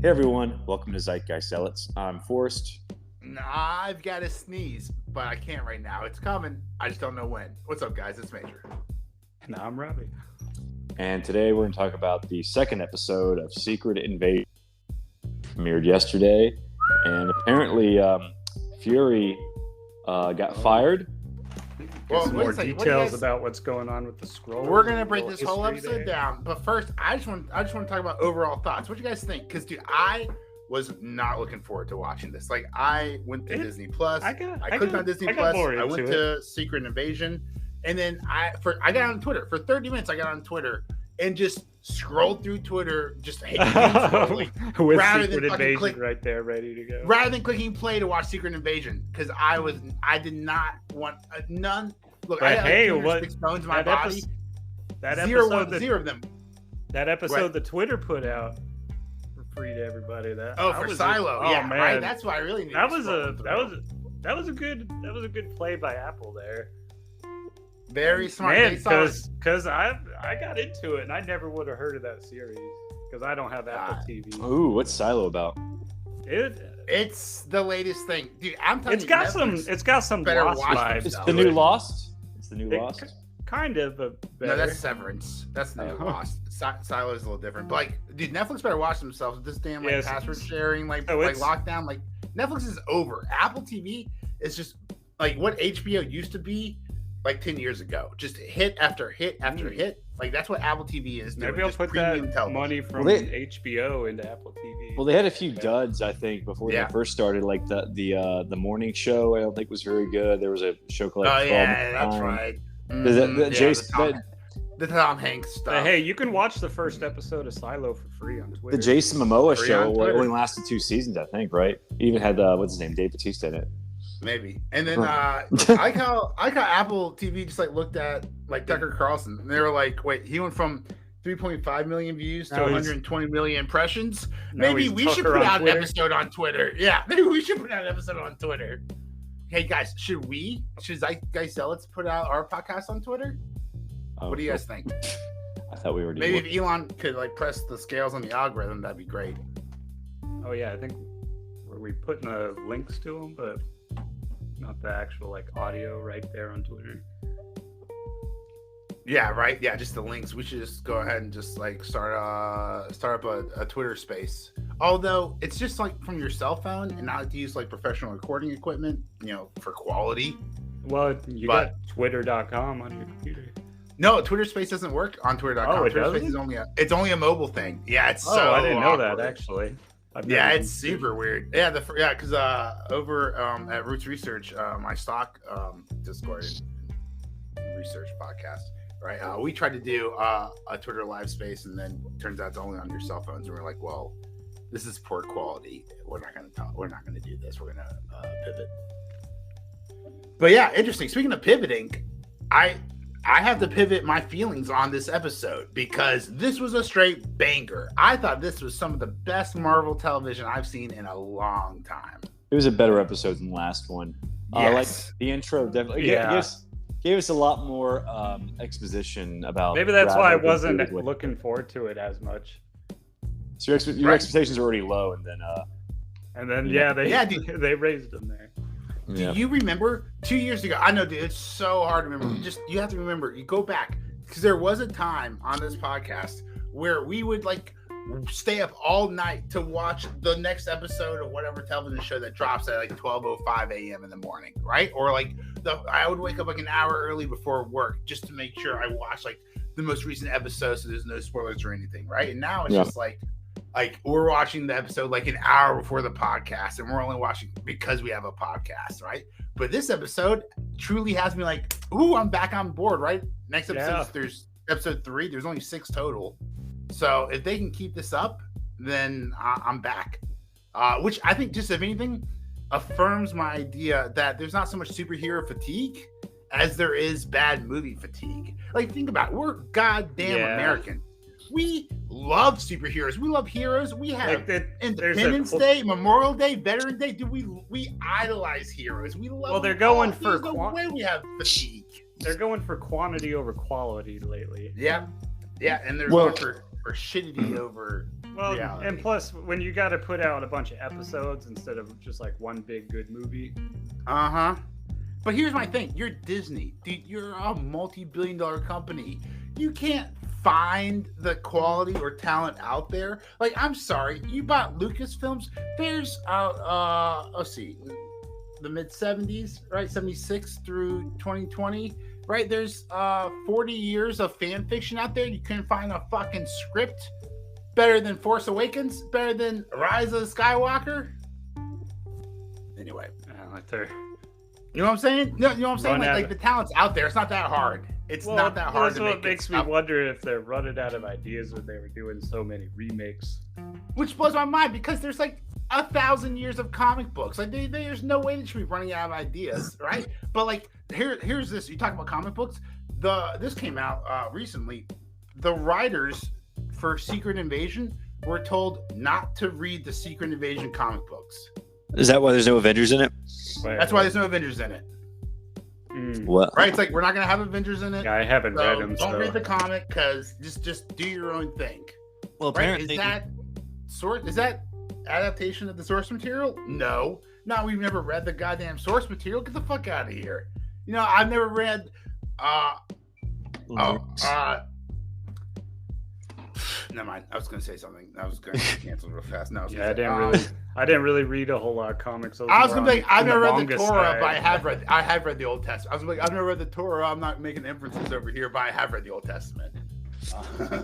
Hey everyone, welcome to Zeitgeist Zealots. I'm Forrest. Nah, I've got to sneeze, but I can't right now. It's coming. I just don't know when. What's up, guys? It's Major. And I'm Robbie. And today we're going to talk about the second episode of Secret Invasion. Premiered yesterday. And apparently Fury got fired. Well, some more details about what's going on with the Skrull. We're gonna break this whole episode down, but first, I just want to talk about overall thoughts. What do you guys think? Because, dude, I was not looking forward to watching this. Like, I went to Disney Plus. I clicked on Disney Plus. I went to Secret Invasion, and then I got on Twitter for 30 minutes. I got on Twitter and just scrolled through Twitter, just scrolling, with Secret Invasion right there, ready to go. Rather than clicking play to watch Secret Invasion, because I did not want none. Look, but I had what 6 bones in my body. Zero of them. That episode that Twitter put out for free to everybody. For Silo. Man, right? That's why I really needed. That was a good play by Apple there. Very smart. Man, because I got into it and I never would have heard of that series because I don't have Apple TV. Ooh, what's Silo about? It's the latest thing, dude. I'm telling you, it's got some Lost vibes. It's the new Lost. It's the new Lost. Kind of, but better. No, that's Severance. That's the new Lost. Silo is a little different. But like, dude, Netflix better watch themselves with this damn password sharing, like lockdown. Like, Netflix is over. Apple TV is just like what HBO used to be. Like 10 years ago, just hit after hit after hit. Like, that's what Apple TV is doing. Maybe I'll put that money from HBO into Apple TV. Well, they had a few duds, I think, before they first started. Like the morning show, I don't think was very good. There was a show called that's right. The Tom Hanks stuff. Hey, you can watch the first episode of Silo for free on Twitter. The Jason Momoa show only lasted 2 seasons, I think. Right? Even had what's his name, Dave Bautista in it. Maybe. And then I like how Apple TV just like looked at like Tucker Carlson and they were like, wait, he went from 3.5 million views to 120 million impressions. Maybe we should put out an episode on Twitter. Yeah, maybe we should put out an episode on Twitter. Hey guys, should Zeitgeist Zealots put out our podcast on Twitter? What do you guys think? I thought we were maybe if Elon could like press the scales on the algorithm, that'd be great. Oh yeah, I think we putting the links to them, but not the actual like audio right there on Twitter. Yeah, right. Yeah, just the links. We should just go ahead and just like start up a Twitter space. Although it's just like from your cell phone and not to use like professional recording equipment, for quality. Well, you got Twitter.com on your computer. No, Twitter Space doesn't work on Twitter.com. Oh, Twitter Space is only a mobile thing. Yeah, it's I didn't know that actually. Yeah, it's super weird. Yeah, because over at Roots Research, my stock Discord and research podcast, right? We tried to do a Twitter live space, and then turns out it's only on your cell phones. And we're like, well, this is poor quality. We're not going to do this. We're going to pivot. But yeah, interesting. Speaking of pivoting, I have to pivot my feelings on this episode because this was a straight banger. I thought this was some of the best Marvel television I've seen in a long time. It was a better episode than the last one. Yes. Like the intro definitely gave us a lot more exposition about. Maybe that's why I wasn't looking forward to it as much. So your expectations are already low, and then they raised them there. Do you remember 2 years ago? I know, dude, it's so hard to remember. You have to remember. You go back because there was a time on this podcast where we would like stay up all night to watch the next episode of whatever television show that drops at like 12:05 a.m. in the morning, right? Or like I would wake up like an hour early before work just to make sure I watch like the most recent episode so there's no spoilers or anything, right? And now it's just like we're watching the episode like an hour before the podcast, and we're only watching because we have a podcast, right? But this episode truly has me like, ooh, I'm back on board, right? Next episode, there's episode 3. There's only 6 total. So if they can keep this up, then I'm back. Which I think, just if anything, affirms my idea that there's not so much superhero fatigue as there is bad movie fatigue. Like, think about it. We're goddamn American. We love superheroes. We love heroes. We have Independence Day, Memorial Day, Veterans Day. Dude, we idolize heroes. We love. Well, they're going for. There's no way we have fatigue. They're going for quantity over quality lately. Yeah, and they're going for shitty over Well, reality. and plus, when you got to put out a bunch of episodes instead of just like one big good movie. But here's my thing: you're Disney, dude. You're a multi-billion-dollar company. You can't find the quality or talent out there. Like, I'm sorry, you bought Lucasfilms. There's let's see, the mid 70s, right? 76 through 2020, right? There's 40 years of fan fiction out there. You couldn't find a fucking script better than Force Awakens, better than Rise of Skywalker. Anyway, Like they're you know what I'm saying? No, you know what I'm saying? Run out Like of- the talent's out there. It's not that hard. It's not that hard That's to what make makes it me up. wonder if they're running out of ideas when they were doing so many remakes. Which blows my mind because there's like 1,000 years of comic books. Like there's no way that should be running out of ideas, right? But like here's this. You talk about comic books. This came out recently. The writers for Secret Invasion were told not to read the Secret Invasion comic books. Is that why there's no Avengers in it? That's why there's no Avengers in it. What? Right? It's like we're not gonna have Avengers in it. Yeah, I haven't So read them. don't So read the comic because just do your own thing. Well, Right? Is that adaptation of the source material? No. We've never read the goddamn source material. Get the fuck out of here. You know, I've never read never mind. I was gonna say something. I was gonna get canceled real fast. No, yeah, I didn't really read a whole lot of comics. I was gonna be like, I've never read the manga Torah, side. but I have read the Old Testament. I was like, I've never read the Torah. I'm not making inferences over here, but I have read the Old Testament.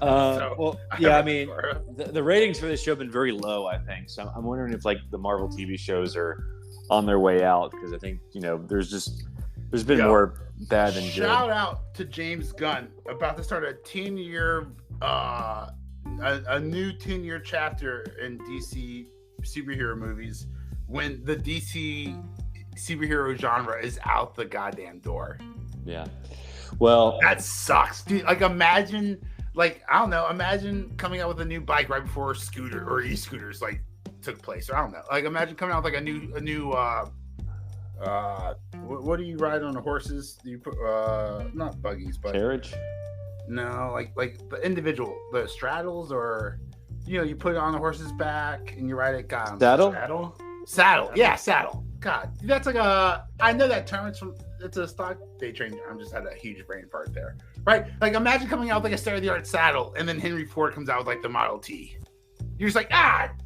Well, yeah, I mean, the ratings for this show have been very low, I think. So I'm wondering if like the Marvel TV shows are on their way out because I think there's been more bad than good. Shout out to James Gunn about to start a 10-year a new 10-year chapter in DC superhero movies when the DC superhero genre is out the goddamn door. Yeah. Well, That sucks, dude. Like imagine coming out with a new bike right before scooter or e-scooters like took place. Or I don't know. Like imagine coming out with like a new what do you ride on the horses? You put not buggies, but carriage. no, like the individual, the straddles, or you put it on the horse's back and you ride it. God, Saddle? Yeah, saddle. God, that's like I know that term. It's a stock day train. I'm just had a huge brain fart there, right? Like imagine coming out with like a state-of-the-art saddle, and then Henry Ford comes out with like the Model T. You're just like,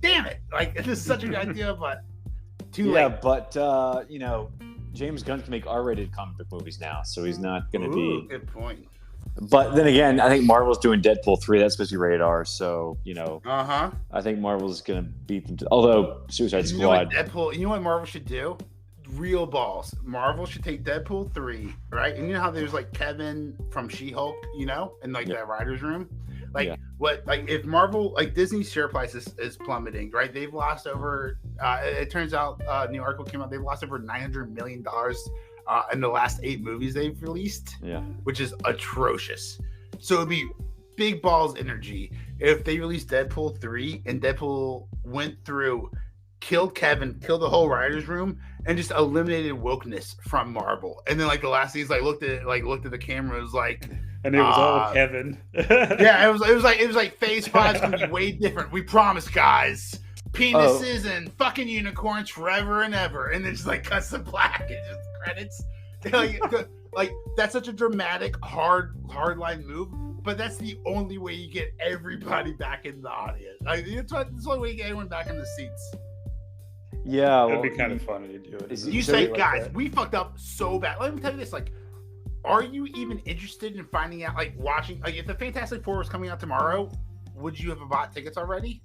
damn it! Like this is such a good idea, but too late. Yeah, but James Gunn can make R-rated comic book movies now, so he's not going to be. Good point. But then again, I think Marvel's doing Deadpool 3. That's supposed to be rated R, so I think Marvel's going to beat them. Although Suicide Squad. You know what Marvel should do? Real balls. Marvel should take Deadpool 3, right? And you know how there's like Kevin from She-Hulk, in like that writer's room? If Marvel, like Disney's share price is plummeting, right? They've lost over, it turns out, new article came out, they've lost over $900 million in the last 8 movies they've released, which is atrocious. So it'd be big balls energy if they released Deadpool 3 and Deadpool went through, killed Kevin, killed the whole writer's room, and just eliminated wokeness from Marvel. And then like the last season, looked at the camera, was like, and it was all Kevin. yeah, it was like Phase 5's gonna be way different. We promise, guys. Penises and fucking unicorns forever and ever. And then just like cuts to black and just credits. Like that's such a dramatic, hard line move. But that's the only way you get everybody back in the audience. Like that's the only way you get everyone back in the seats. Yeah, It'd be kind of funny to do it. You say, guys, we fucked up so bad. Let me tell you this, like, are you even interested in finding out, like, watching, like, if the Fantastic Four was coming out tomorrow, would you have bought tickets already?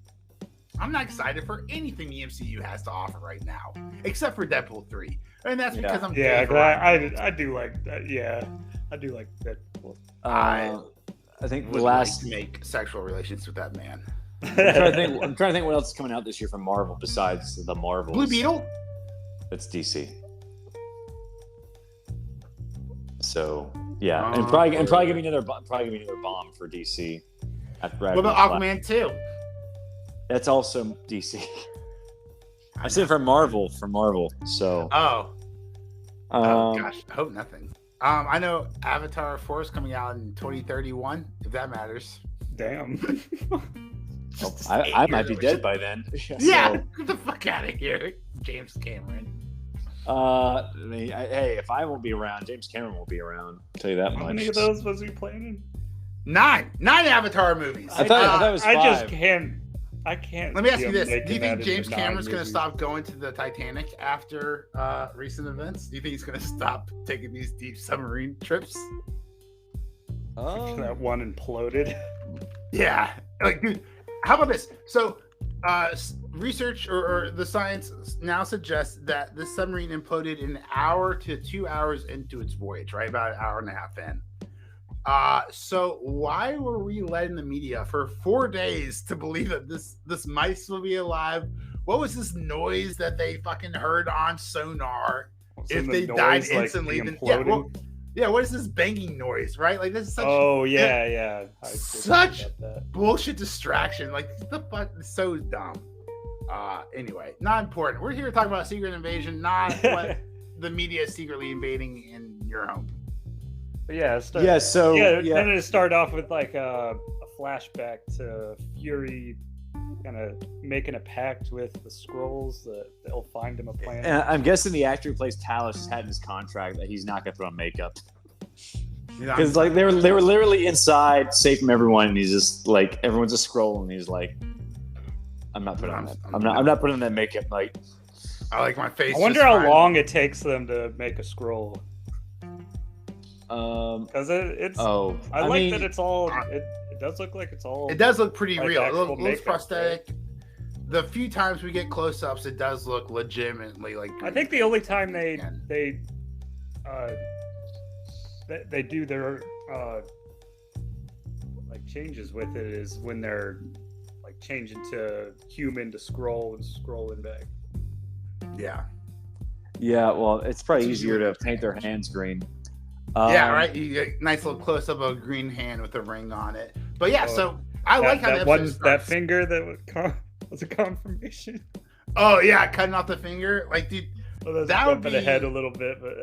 I'm not excited for anything the MCU has to offer right now, except for Deadpool 3. And that's because I'm I do like that. Yeah, I do like Deadpool. I think would the last like to make sexual relations with that man. I'm trying to think what else is coming out this year from Marvel besides the Marvels. Blue Beetle? That's DC. So yeah, and probably give me another bomb for DC. What about Aquaman 2? That's also DC. I said for Marvel. So. Oh gosh, I hope nothing. I know Avatar 4 is coming out in 2031. If that matters. Damn. I might be dead by then. Yeah, get the fuck out of here, James Cameron. Hey, if I won't be around, James Cameron won't be around. I'll tell you that much. How many of those was he playing in? 9 Avatar movies. I thought it was 5. I just can't. I can't. Let me ask you this: making do you think that James into Cameron's 9 going to movies. stop going to the Titanic after recent events? Do you think he's going to stop taking these deep submarine trips? That one imploded. Yeah, like, dude, how about this? So, research or the science now suggests that the submarine imploded an hour to 2 hours into its voyage, right? About an hour and a half in. So why were we led in the media for 4 days to believe that this might still be alive? What was this noise that they fucking heard on sonar? If they died instantly, then what is this banging noise, right? Like, this is such yeah. Such bullshit distraction. Like, the fuck is so dumb. Anyway, not important. We're here to talk about secret invasion, not what the media is secretly invading in your home. But yeah, then it started off with like a flashback to Fury kind of making a pact with the Skrulls that they'll find him a planet. And I'm guessing the actor who plays Talos had in his contract that he's not gonna throw on makeup. Because like they were literally inside, safe from everyone, and he's just like, everyone's a Skrull, and he's like, I'm not putting on that. I'm not putting on that makeup. Like, I like my face. I wonder how long it takes them to make a Skrull. Because it's. Oh, I like that it's all. It does look like it's all. It does look pretty like real. It actual looks makeup, prosthetic. Right? The few times we get close-ups, it does look legitimately like. I think the only time they do their like changes with it is when they're like changing to human to Skrull and Skrull and back. Yeah. Yeah, well, it's probably easier to paint their hands green. Yeah, right. You get a nice little close up of a green hand with a ring on it. But yeah, so I like how that finger that was a confirmation. Oh yeah, cutting off the finger, like, dude. Well, that would be ahead a little bit, but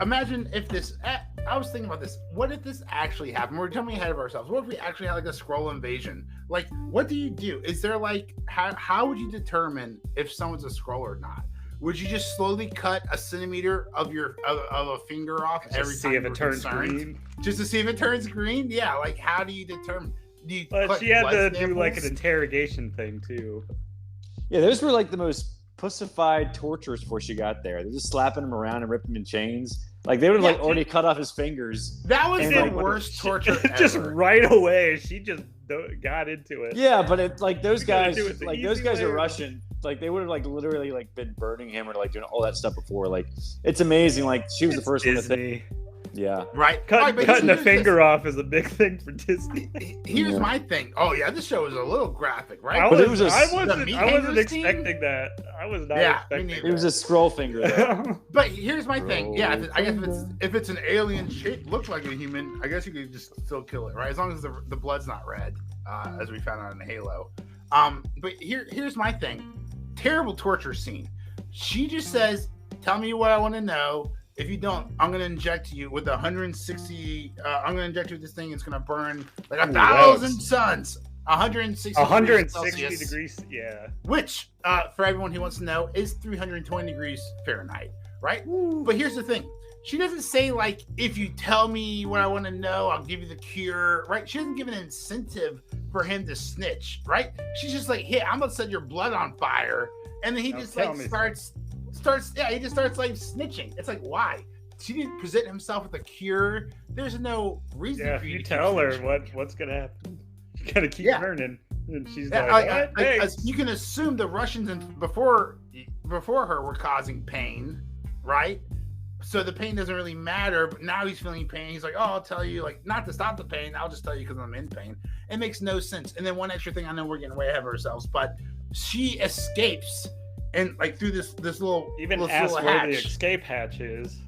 imagine if this. I was thinking about this. What if this actually happened? We're jumping ahead of ourselves. What if we actually had like a Skrull invasion? Like, what do you do? Is there like how would you determine if someone's a Skrull or not? Would you just slowly cut a centimeter of a finger off every time? If it turns green. Just to see if it turns green? Yeah. Like, how do you determine? But she had to do like an interrogation thing too. Yeah, those were like the most pussified tortures before she got there. They're just slapping him around and ripping him in chains. Like, they would have already cut off his fingers. That was the worst torture ever. Just right away, she just got into it. Yeah, but it like those guys are Russian. Like, they would have like literally like been burning him or like doing all that stuff before. Like, it's amazing. Like, she was the first one to think. Yeah. Right. Cutting a finger off is a big thing for Disney. Here's my thing. Oh yeah, this show was a little graphic, right? I wasn't expecting that. I was not expecting that. It was a Skrull finger though. But here's my thing. Yeah, I guess if it's an alien shape, looks like a human, I guess you could just still kill it, right? As long as the blood's not red, as we found out in Halo. But here's my thing. Terrible torture scene. She just says, "Tell me what I want to know. If you don't, I'm going to inject you with 160. I'm going to inject you with this thing. It's going to burn like 1,000 suns. 160 degrees. Yeah. Which, for everyone who wants to know, is 320 degrees Fahrenheit, right? Ooh. But here's the thing. She doesn't say, like, if you tell me what I want to know, I'll give you the cure, right? She doesn't give an incentive for him to snitch, right? She's just like, hey, I'm going to set your blood on fire. And then he just like starts like snitching. It's like, why? She didn't present himself with a cure. There's no reason for you to tell her what's gonna happen. You gotta keep burning, and she's you can assume the Russians before her were causing pain, right? So the pain doesn't really matter. But now he's feeling pain. He's like, oh, I'll tell you, like, not to stop the pain. I'll just tell you because I'm in pain. It makes no sense. And then one extra thing, I know we're getting way ahead of ourselves, but she escapes. And like through this little ask where the escape hatch is,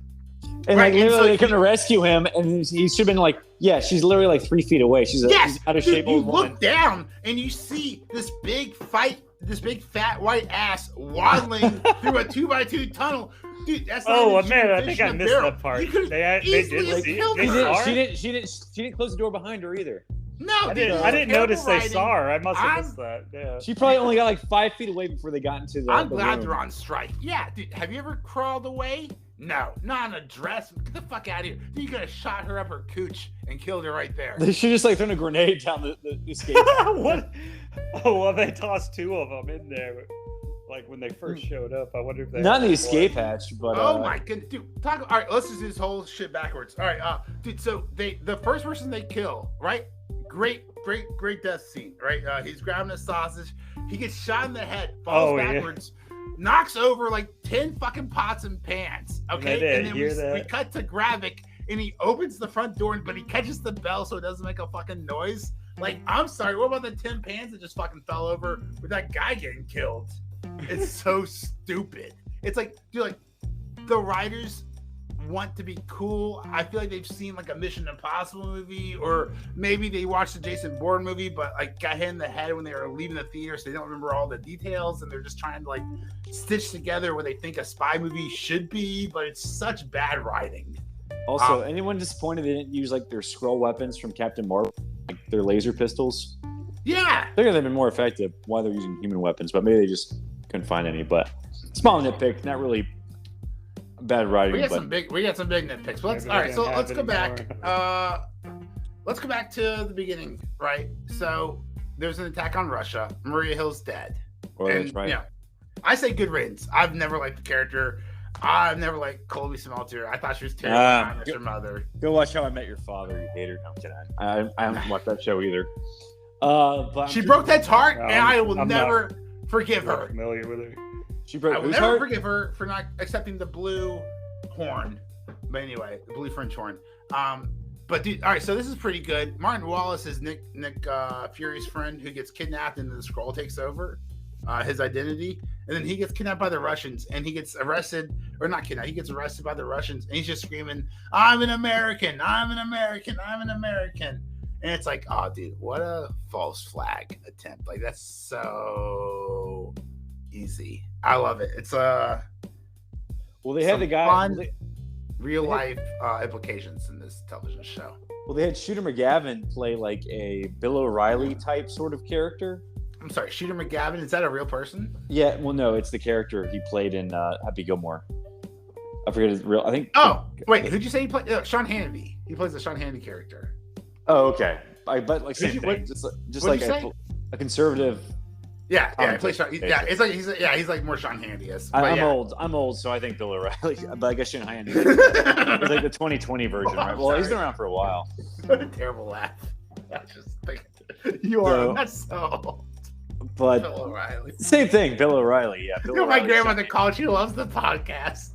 and like literally they couldn't rescue him, and he should have been like, yeah, she's literally like 3 feet away. She's out of shape. You look down and you see this big fat white ass waddling through a 2x2 tunnel. Dude, that's not I think I missed that part. She didn't close the door behind her either. No, I didn't notice they saw her. I must have missed that. Yeah. She probably only got like 5 feet away before they got into the. I'm glad room. they're on strike. Yeah, dude. Have you ever crawled away? No, not in a dress. Get the fuck out of here. You could have shot her up her cooch and killed her right there. They should just like thrown a grenade down the escape. What? Oh, well, they tossed 2 of them in there. Like when they first showed up, I wonder if they not in the escape hatch, but oh my goodness, dude! All right, let's just do this whole shit backwards. All right, dude. So the first person they kill, right? Great death scene, right? He's grabbing a sausage. He gets shot in the head, falls backwards, knocks over like 10 fucking pots and pans. Okay, and then we cut to Gravik, and he opens the front door, but he catches the bell so it doesn't make a fucking noise. Like, I'm sorry, what about the 10 pans that just fucking fell over with that guy getting killed? It's so stupid. It's like, dude, like the writers want to be cool. I feel like they've seen like a Mission Impossible movie, or maybe they watched the Jason Bourne movie, but like got hit in the head when they were leaving the theater, so they don't remember all the details, and they're just trying to like stitch together what they think a spy movie should be, but it's such bad writing. Also, anyone disappointed they didn't use like their Skrull weapons from Captain Marvel, like their laser pistols? Yeah, I think they've been more effective while they're using human weapons, but maybe they just couldn't find any. But small nitpick, not really bad writing. We got some big nitpicks. But let's go back. Let's go back to the beginning, right? So there's an attack on Russia. Maria Hill's dead. Well, and, that's right. You know, I say good riddance. I've never liked the character. I've never liked Colby Smelter. I thought she was terrible as her mother. Go watch How I Met Your Father, you hater. No, I'm kidding. I haven't watched that show either. But she broke Ted's heart, and I will never forgive her. Familiar with her. I will never forgive her for not accepting the blue horn. But anyway, the blue French horn. But dude, all right, so this is pretty good. Martin Wallace is Nick Fury's friend who gets kidnapped, and the Skrull takes over his identity, and then he gets kidnapped by the Russians, and he gets arrested, or not kidnapped. He gets arrested by the Russians, and he's just screaming, "I'm an American! I'm an American! I'm an American!" And it's like, oh, dude, what a false flag attempt! Like that's so easy. I love it. It's well, they had the guy fun, real life implications in this television show. Well, they had Shooter McGavin play like a Bill O'Reilly type sort of character. I'm sorry, Shooter McGavin, is that a real person? Yeah, well, no, it's the character he played in Happy Gilmore. I forget his real. I think. Oh, wait, who'd you say he played? Sean Hannity. He plays the Sean Hannity character. Oh, okay. But like same thing, just like a conservative. Yeah, he plays Sean. Yeah, it's like he's like more Sean Hannity. I'm old, so I think Bill O'Reilly. But I guess Sean Hannity is like the 2020 version, right? Well, he's been around for a while. What a terrible laugh. I just think you are. That's so. But Bill O'Reilly. Same thing, Bill O'Reilly. Yeah, Bill my grandmother called. She loves the podcast.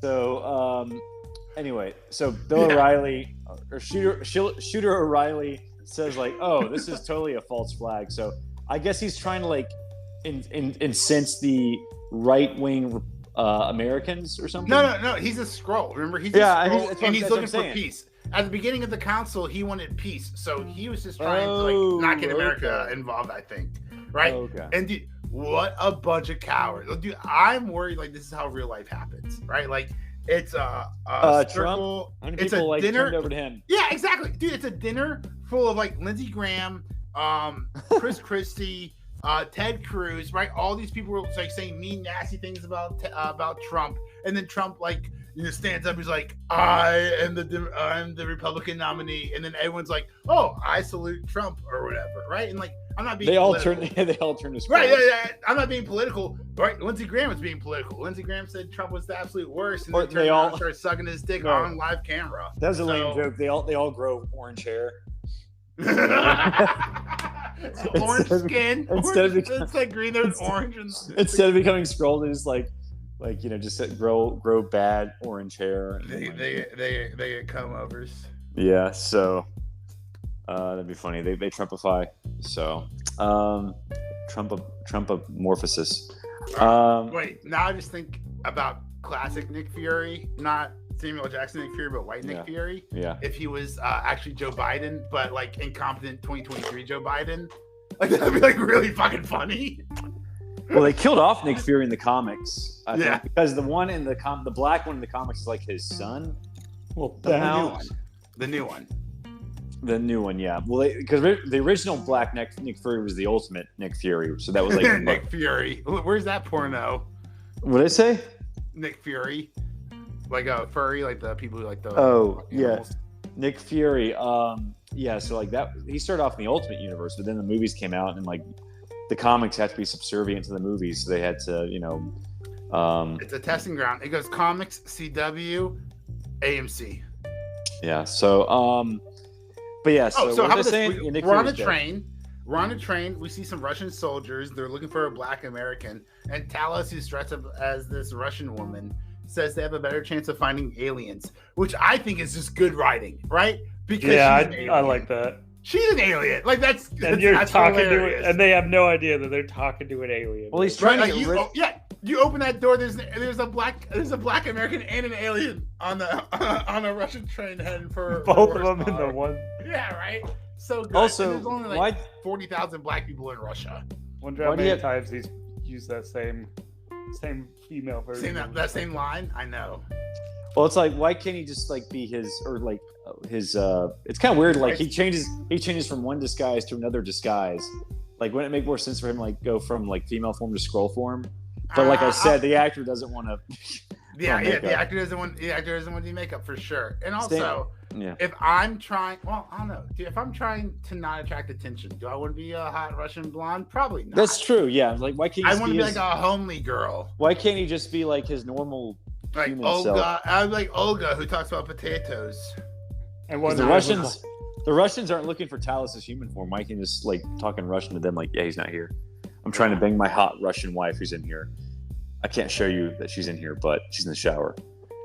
So, anyway, so Bill O'Reilly or Shooter O'Reilly says like, "Oh, this is totally a false flag." So I guess he's trying to like incense the right wing Americans or something. No. He's a Skrull. Remember, he's a Skrull, and he's looking for peace. At the beginning of the council, he wanted peace, so he was just trying to like not get America involved. I think, right? Okay. And dude, what a bunch of cowards! Dude, I'm worried. Like this is how real life happens, right? Like it's a circle. Trump, it's a dinner turned over to him. Yeah, exactly, dude. It's a dinner full of like Lindsey Graham, Chris Christie, Ted Cruz, right? All these people were like saying mean, nasty things about Trump, and then Trump like. Stands up. He's like, I'm the Republican nominee, and then everyone's like, oh, I salute Trump or whatever, right? And like, I'm not being. They all turn to Skrull. Right? Yeah. I'm not being political, right? Lindsey Graham was being political. Lindsey Graham said Trump was the absolute worst, and then they all started sucking his dick on live camera. That was a lame joke. They all grow orange hair. Orange skin. It's like green. There's orange. Instead of becoming Skrull, they just like just grow bad orange hair. They get comb overs. Yeah, so that'd be funny. They Trumpify. So Trumpamorphosis. Wait, now I just think about classic Nick Fury, not Samuel Jackson Nick Fury, but white Nick Fury. Yeah. If he was actually Joe Biden, but like incompetent 2023 Joe Biden, like that'd be like really fucking funny. Well, they killed off Nick Fury in the comics. I think, because the one in the black one in the comics is like his son. Well, the new one. The new one, yeah. Well, because the original Black Nick Fury was the ultimate Nick Fury, so that was like Nick Fury. Where's that porno? What did I say? Nick Fury, like a furry, like the people who like the. Oh yeah, Nick Fury. Yeah, so like that, he started off in the Ultimate Universe, but then the movies came out, and like the comics had to be subservient to the movies, so they had to, it's a testing ground. It goes comics, CW, AMC. Yeah. So, but yeah. So, so how about this? We're on a train. We're on a train. We see some Russian soldiers. They're looking for a Black American, and Talos, who's dressed up as this Russian woman, says they have a better chance of finding aliens, which I think is just good writing, right? Because I like that. She's an alien. Like that's you're that's talking hilarious. to, and they have no idea that they're talking to an alien. Well, he's trying to you open that door. There's a black American and an alien on a Russian train heading for both of them in the one. Yeah, right. So good. Also, there's only like 40,000 black people in Russia. Wonder how many times he's used that same female version. That same line. I know. Well, it's like, why can't he just like be his, or like his? It's kind of weird. Like he changes from one disguise to another disguise. Like, wouldn't it make more sense for him to like go from like female form to Skrull form? But like I said, the actor doesn't want to. The actor doesn't want to do makeup for sure. And also, if I'm trying, I don't know. If I'm trying to not attract attention, do I want to be a hot Russian blonde? Probably not. That's true. Yeah. Like, why can't I want to be like a homely girl? Why can't he just be like his normal? Like Olga, I would like Olga, who talks about potatoes. And the Russians aren't looking for Talos' human form. Why can't just like talking Russian to them? Like, yeah, he's not here. I'm trying to bang my hot Russian wife who's in here. I can't show you that she's in here, but she's in the shower.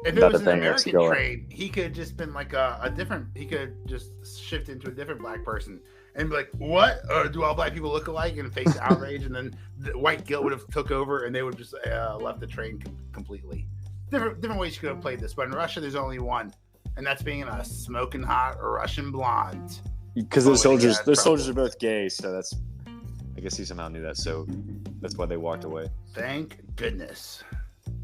If it was an American trade, he could have just been like a different. He could just shift into a different black person and be like, "What? Do all black people look alike?" And face outrage, and then the white guilt would have took over, and they would have just left the train completely. Different ways you could have played this, but in Russia, there's only one, and that's being a smoking hot Russian blonde. Because those soldiers are both gay, so that's. I guess he somehow knew that, so that's why they walked away. Thank goodness.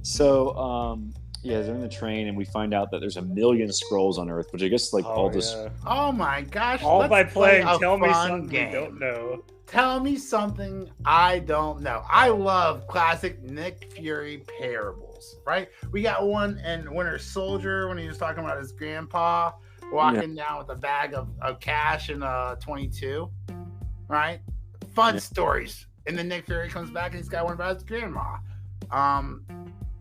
So, they're in the train, and we find out that there's 1 million Skrulls on Earth, which I guess Oh my gosh! All by playing Tell Me Something You Don't Know. Tell me something I don't know. I love classic Nick Fury parables, right? We got one in Winter Soldier when he was talking about his grandpa walking down with a bag of cash and a 22, right? Fun stories. And then Nick Fury comes back and he's got one about his grandma.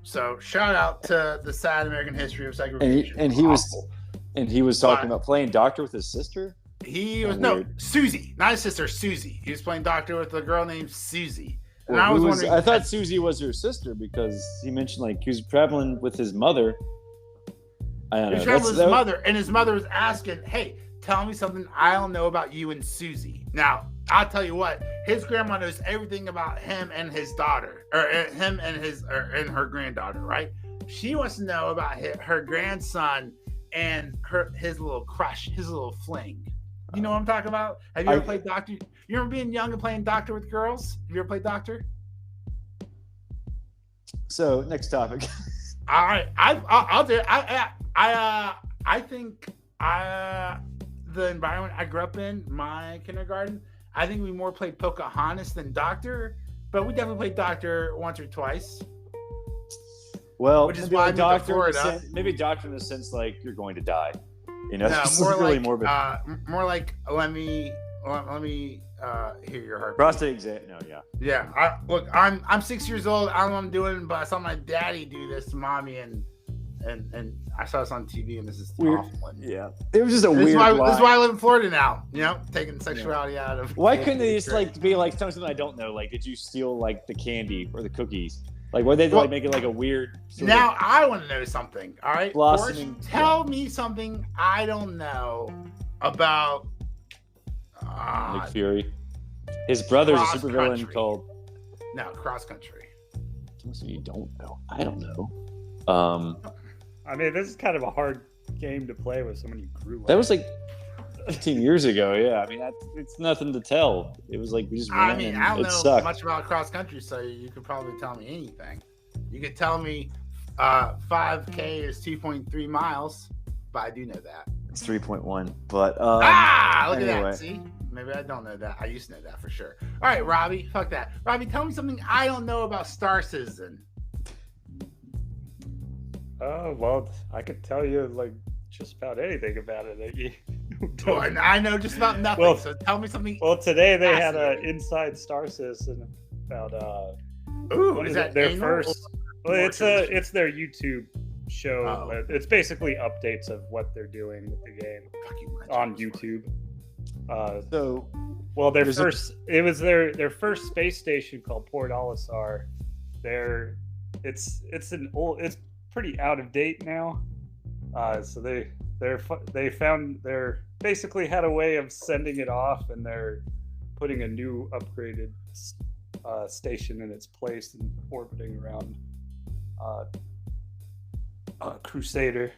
So shout out to the sad American history of segregation. And he was talking about playing doctor with his sister. Susie, not his sister, Susie. He was playing doctor with a girl named Susie. And I was wondering. I thought Susie was her sister because he mentioned like he was traveling with his mother. I don't know. He was traveling with his mother, and his mother was asking, "Hey, tell me something I don't know about you and Susie." Now, I'll tell you what. His grandma knows everything about him and his daughter, or him and her granddaughter, right? She wants to know about her grandson and his little crush, his little fling. You know what I'm talking about? Have you ever played doctor? You remember being young and playing doctor with girls? Have you ever played doctor? So next topic. All right, I'll do it. I think the environment I grew up in, my kindergarten, I think we more played Pocahontas than doctor, but we definitely played doctor once or twice. Well, which is why maybe doctor in the sense like you're going to die. You know, no, more really like morbid. More like let me hear your heart. Prostate exam. No, yeah. Yeah. I'm 6 years old. I don't know what I'm doing, but I saw my daddy do this to mommy, and I saw this on TV, and this is weird. Awful. Yeah, it was just a weird. This is why I live in Florida now. You know, taking sexuality out of. Why couldn't they just like be like, tell me something I don't know? Like, did you steal like the candy or the cookies? Like, why they like make it like a weird? Now I want to know something. All right, blossoming. Tell me something I don't know about Nick Fury. His brother's a supervillain called. No, Cross Country. Something you don't know. I don't know. I mean, this is kind of a hard game to play with someone you grew up. That was like 15 years ago. Yeah, I mean, it's nothing to tell. It was like we just ran. I mean, I don't know much about Cross Country, so you could probably tell me anything. You could tell me 5K is 2.3 miles, but I do know that. It's 3.1. But look at anyway. that. See, maybe I don't know that. I used to know that for sure. All right, Robbie, fuck that. Robbie, tell me something I don't know about Star Citizen. Oh well, I could tell you like just about anything about it. I know just about nothing. Well, so tell me something. Well, today they had an Inside Star Citizen about is that their first? Well, it's their YouTube show. Oh. It's basically updates of what they're doing with the game on YouTube. It was their first space station called Port Olisar. It's pretty out of date now. So they basically had a way of sending it off, and they're putting a new upgraded station in its place and orbiting around Crusader.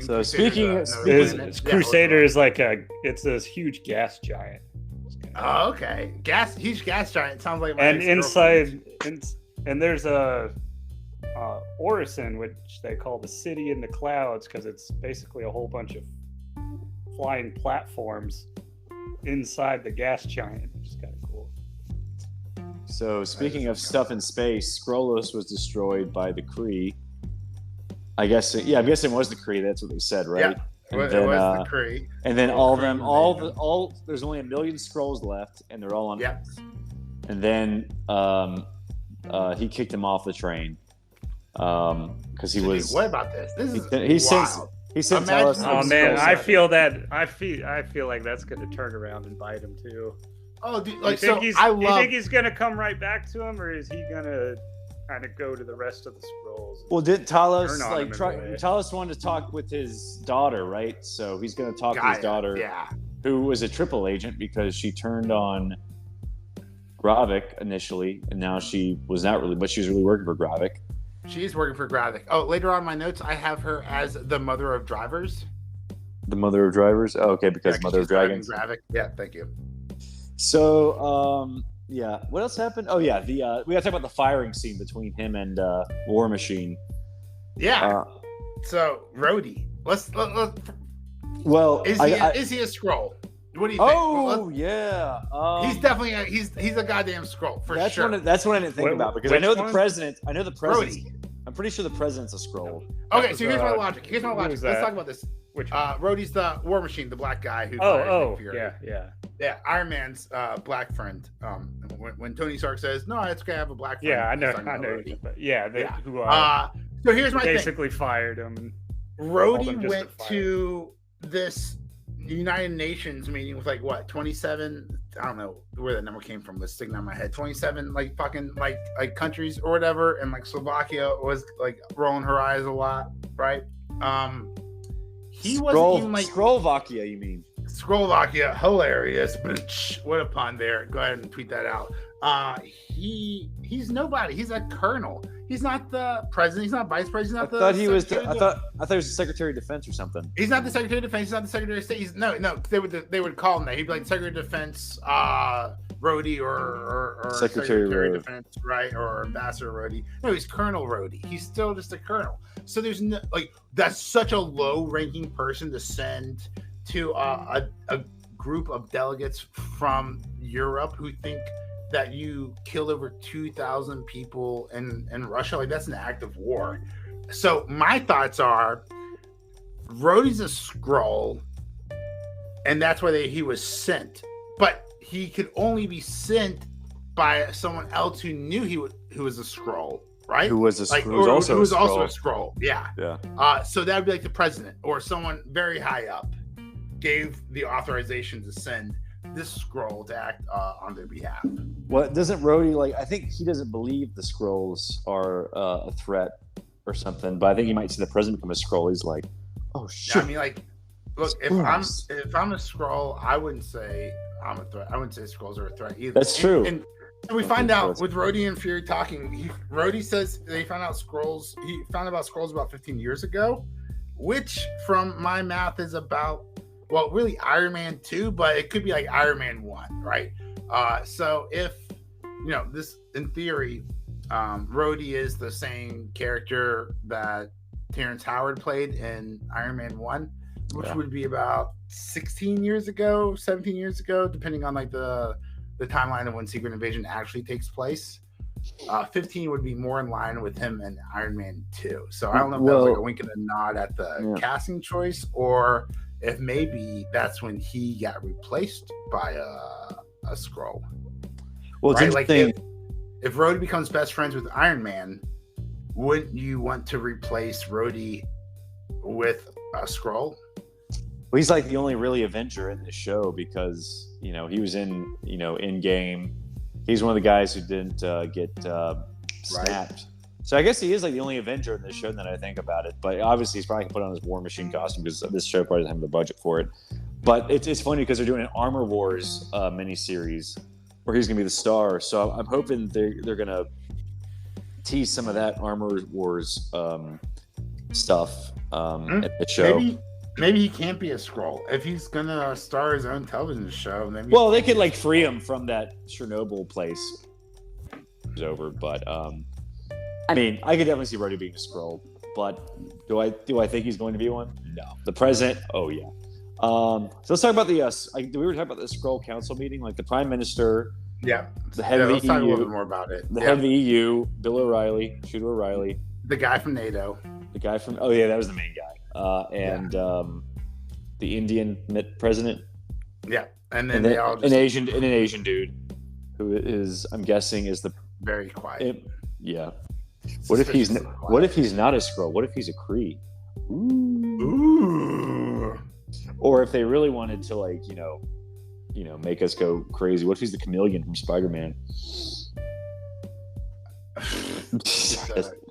So speaking Crusader is like it's this huge gas giant. Oh, okay. Huge gas giant sounds like my and inside and there's a Orison, which they call the city in the clouds, because it's basically a whole bunch of flying platforms inside the gas giant, which is kind of cool. So speaking of stuff in space, Skrullos was destroyed by the Kree. I'm guessing it was the Kree. That's what they said, right? Yeah, it was the Kree. And then there's only 1 million Skrulls left, and they're all on. Yeah. And then he kicked them off the train because he was. What about this? This is wild. He sent us. Oh man, I feel like that's going to turn around and bite him too. Oh, dude, you think he's going to come right back to him, or is he going to kind of go to the rest of the Skrulls? Well, did Talos Talos wanted to talk with his daughter, right? So he's going to talk to his daughter, who was a triple agent because she turned on Gravik initially, and now she was not really, but she was really working for Gravik. She's working for Gravik. Oh, later on in my notes, I have her as the mother of drivers. The mother of drivers? Oh, okay, because Mother of Dragons. Gravik. Yeah, thank you. So, what else happened? Oh, yeah, we got to talk about the firing scene between him and War Machine. Yeah. So, Rhodey. Let's well, is he a Skrull? What do you think? Oh, yeah. He's definitely he's a goddamn Skrull for sure. That's what I didn't think about, because I know the president. Rhodey. I'm pretty sure the president's a Skrull. Okay, so here's my logic. Let's talk about this. Which Rhodey's the War Machine, the black guy who. Yeah. Iron Man's black friend. When Tony Stark says, "No, it's okay, I have a black friend." Yeah, I know. But who so here's my basically thing. fired him. Rhodey went to this United Nations meeting with 27, I don't know where that number came from, but sticking on my head, 27 fucking countries or whatever, and Slovakia was rolling her eyes a lot, right? He wasn't even Skrullvakia, you mean? Skrullvakia, hilarious. What a pun there. Go ahead and tweet that out. He's nobody. He's a colonel. He's not the president. He's not vice president. I thought he was the Secretary of Defense or something. He's not the Secretary of Defense. He's not the Secretary of State. No. They would call him that. He'd be like Secretary of Defense, Rhodey, or Secretary of Defense, right? Or Ambassador Rhodey. No, he's Colonel Rhodey. He's still just a colonel. So there's no that's such a low-ranking person to send to a group of delegates from Europe who think that you killed over 2,000 people in Russia. That's an act of war. So my thoughts are, Rhodey's a Skrull, and that's why he was sent. But he could only be sent by someone else who knew who was a Skrull, right? Who was a Skrull? Who was also a Skrull. Yeah. So that would be the president or someone very high up gave the authorization to send this Skrull to act on their behalf. Well, doesn't Rhodey I think he doesn't believe the Skrulls are a threat or something, but I think he might see the president become a Skrull. He's like, oh shit. I mean, look, if I'm a Skrull, I wouldn't say I'm a threat. I wouldn't say Skrulls are a threat either. That's true. And we find out with Rhodey and Fury talking. Rhodey says they found out Skrulls. He found about Skrulls about 15 years ago, which from my math is about. Well, really Iron Man 2, but it could be Iron Man 1, right? So if, this, in theory, Rhodey is the same character that Terrence Howard played in Iron Man 1, which would be about 16 years ago, 17 years ago, depending on like the timeline of when Secret Invasion actually takes place. 15 would be more in line with him and Iron Man 2. So I don't know if that was like a wink and a nod at the casting choice, or if maybe that's when he got replaced by a Skrull. Well, it's interesting. Like if Rhodey becomes best friends with Iron Man, wouldn't you want to replace Rhodey with a Skrull? Well, he's like the only really Avenger in this show because, he was in, Endgame. He's one of the guys who didn't get snapped. Right. So I guess he is like the only Avenger in this show that I think about it. But obviously he's probably going to put on his War Machine costume because this show probably doesn't have the budget for it. But it's funny because they're doing an Armor Wars miniseries where he's going to be the star. So I'm hoping they're going to tease some of that Armor Wars stuff at the show. Maybe he can't be a Skrull if he's gonna star his own television show. Maybe they could like free him from that Chernobyl place. It's over, but I mean, I could definitely see Rhodey being a Skrull. But do I think he's going to be one? No. The president? Oh yeah. So let's talk about the we were talking about the Skrull Council meeting, like the Prime Minister. Yeah. The head of the EU. Let's talk a little bit more about it. The head of the EU, Bill O'Reilly, Shooter O'Reilly. The guy from NATO. The guy from that was the main guy. The Indian president. Yeah, and then they all just... an Asian dude who is, I'm guessing, is the very quiet. What if he's not a Skrull? What if he's a Kree? Ooh. Or if they really wanted to make us go crazy, what if he's the chameleon from Spider-Man?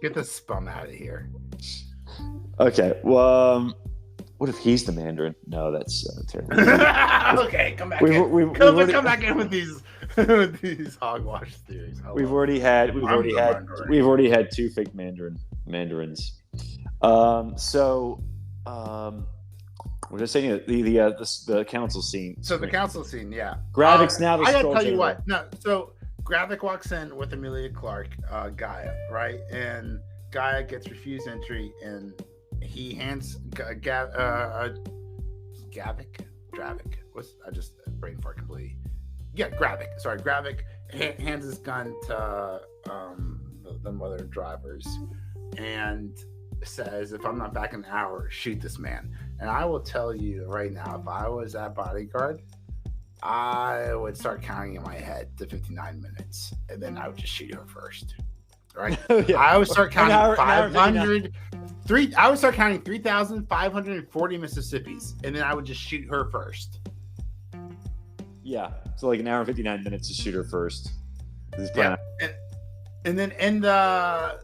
Get the spum out of here. Okay, well, what if he's the Mandarin? No, that's terrible. Okay, come back in. Come back in with these hogwash theories. We've already had two fake mandarins. We're just saying the council scene. So the council scene, yeah. Gravik's now the I gotta tell you what. No, so Gravik walks in with Emilia Clarke, Gaia, right? And Gaia gets refused entry, and he hands Gravik. I just brain fart completely. Yeah, Gravik. Sorry, Gravik hands his gun to the mother drivers and says, "If I'm not back in an hour, shoot this man." And I will tell you right now, if I was that bodyguard, I would start counting in my head to 59 minutes, and then I would just shoot her first. Right? Yeah. I would start counting 500. I would start counting 3,540 Mississippis, and then I would just shoot her first. Yeah, so like an hour and 59 minutes to shoot her first. Yeah, and then in the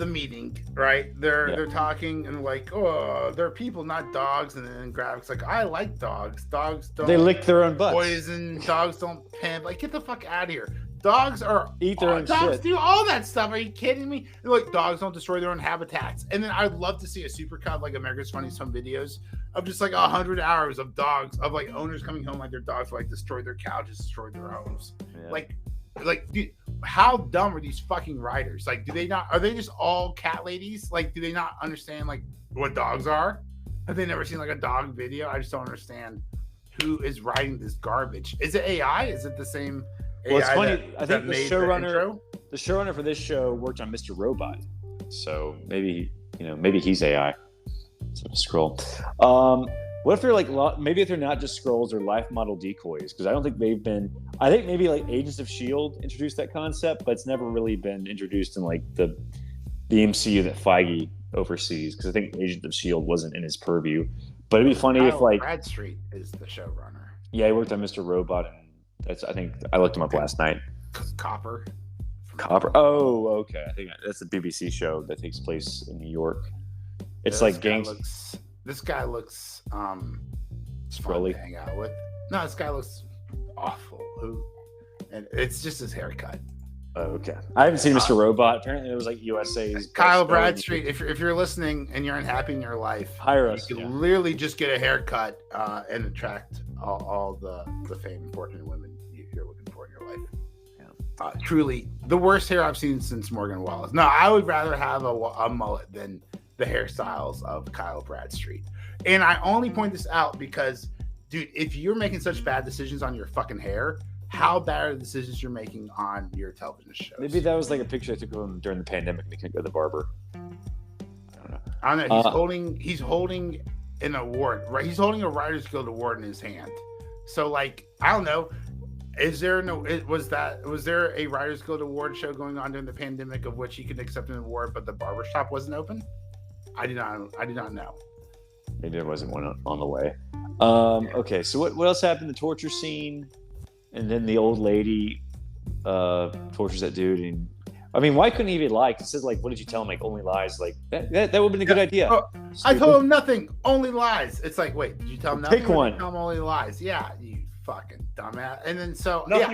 meeting, right? They're talking and like, oh, they're people, not dogs. And then Gravik's like, I like dogs. Dogs don't. They lick their own butts. Poison. Dogs don't pimp. Like, get the fuck out of here. Dogs eat their own dogs shit. Do all that stuff. Are you kidding me? They're like, dogs don't destroy their own habitats. And then I'd love to see a supercut like America's Funniest Home Videos of just like 100 hours of dogs, of like owners coming home like their dogs like destroy their couches, destroy their homes. Yeah. Like, dude, how dumb are these fucking writers? Like, are they just all cat ladies? Like, do they not understand like what dogs are? Have they never seen like a dog video? I just don't understand who is writing this garbage. Is it AI? Is it the same? Well, it's funny. I think the showrunner for this show worked on Mr. Robot, so maybe he's AI. So Skrull. What if they're like maybe if they're not just Skrulls or life model decoys? Because I don't think they've been. I think maybe like Agents of S.H.I.E.L.D. introduced that concept, but it's never really been introduced in like the MCU that Feige oversees. Because I think Agents of S.H.I.E.L.D. wasn't in his purview. But it'd be funny if like Bradstreet is the showrunner. Yeah, he worked on Mr. Robot, and I think I looked him up last night. Copper. Oh, okay. I think that's a BBC show that takes place in New York. It's like gangs. This guy looks Skrully to hang out with. No, this guy looks awful. And it's just his haircut. Okay, I haven't seen Mr. Robot. Apparently, it was like USA's Kyle Bradstreet. If you're listening and you're unhappy in your life, hire us. You can literally just get a haircut and attract all the fame and fortune women you're looking for in your life. Yeah. Truly, the worst hair I've seen since Morgan Wallace. No, I would rather have a mullet than the hairstyles of Kyle Bradstreet. And I only point this out because, dude, if you're making such bad decisions on your fucking hair, how bad are the decisions you're making on your television shows? Maybe that was like a picture I took of him during the pandemic and he couldn't go to the barber. I don't know. He's holding an award, right? He's holding a Writers Guild award in his hand. So, like, I don't know. Was there a Writers Guild award show going on during the pandemic of which he could accept an award, but the barbershop wasn't open? I did not know. Maybe there wasn't one on the way. Okay, so what else happened? The torture scene, and then the old lady tortures that dude. And I mean, why couldn't he even lie? It says, like, what did you tell him? Like, only lies. Like that would have been a good idea. Oh, I told him nothing. Only lies. It's like, wait, did you tell him nothing? Pick one. Tell him only lies. Yeah, you fucking dumbass. And then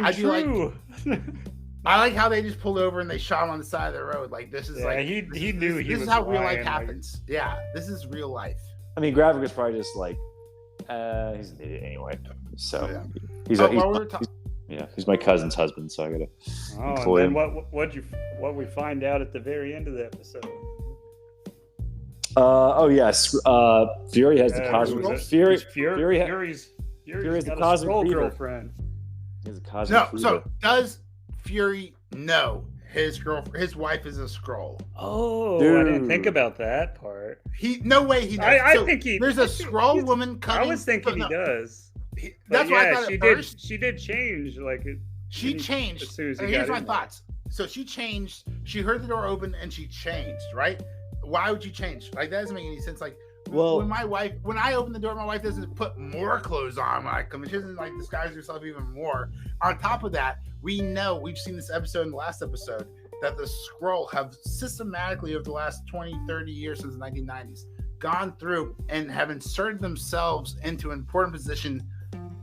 I do like. I like how they just pulled over and they shot him on the side of the road. Like, this is he knew he was this is how real lying, life happens. Yeah, this is real life. I mean, Gravik was probably just like, he's an idiot anyway. So he's my cousin's husband, so I gotta employ him. What we find out at the very end of the episode? Fury has the cosmic Fury's the cosmic girlfriend. He has a cosmic fever. So does Fury know his wife is a Skrull? Oh, dude. I didn't think about that part. No way he does. I think there's a Skrull woman cutting. I was thinking he does. That's why I thought she did change. Like she changed. As soon as here's my thoughts. So she changed. She heard the door open and she changed. Right? Why would you change? Like, that doesn't make any sense. Like, when I open the door, my wife doesn't put more clothes on when I come in. She doesn't like disguise herself even more. On top of that, we've seen this episode in the last episode that the Skrull have systematically over the last 20, 30 years since the 1990s gone through and have inserted themselves into important positions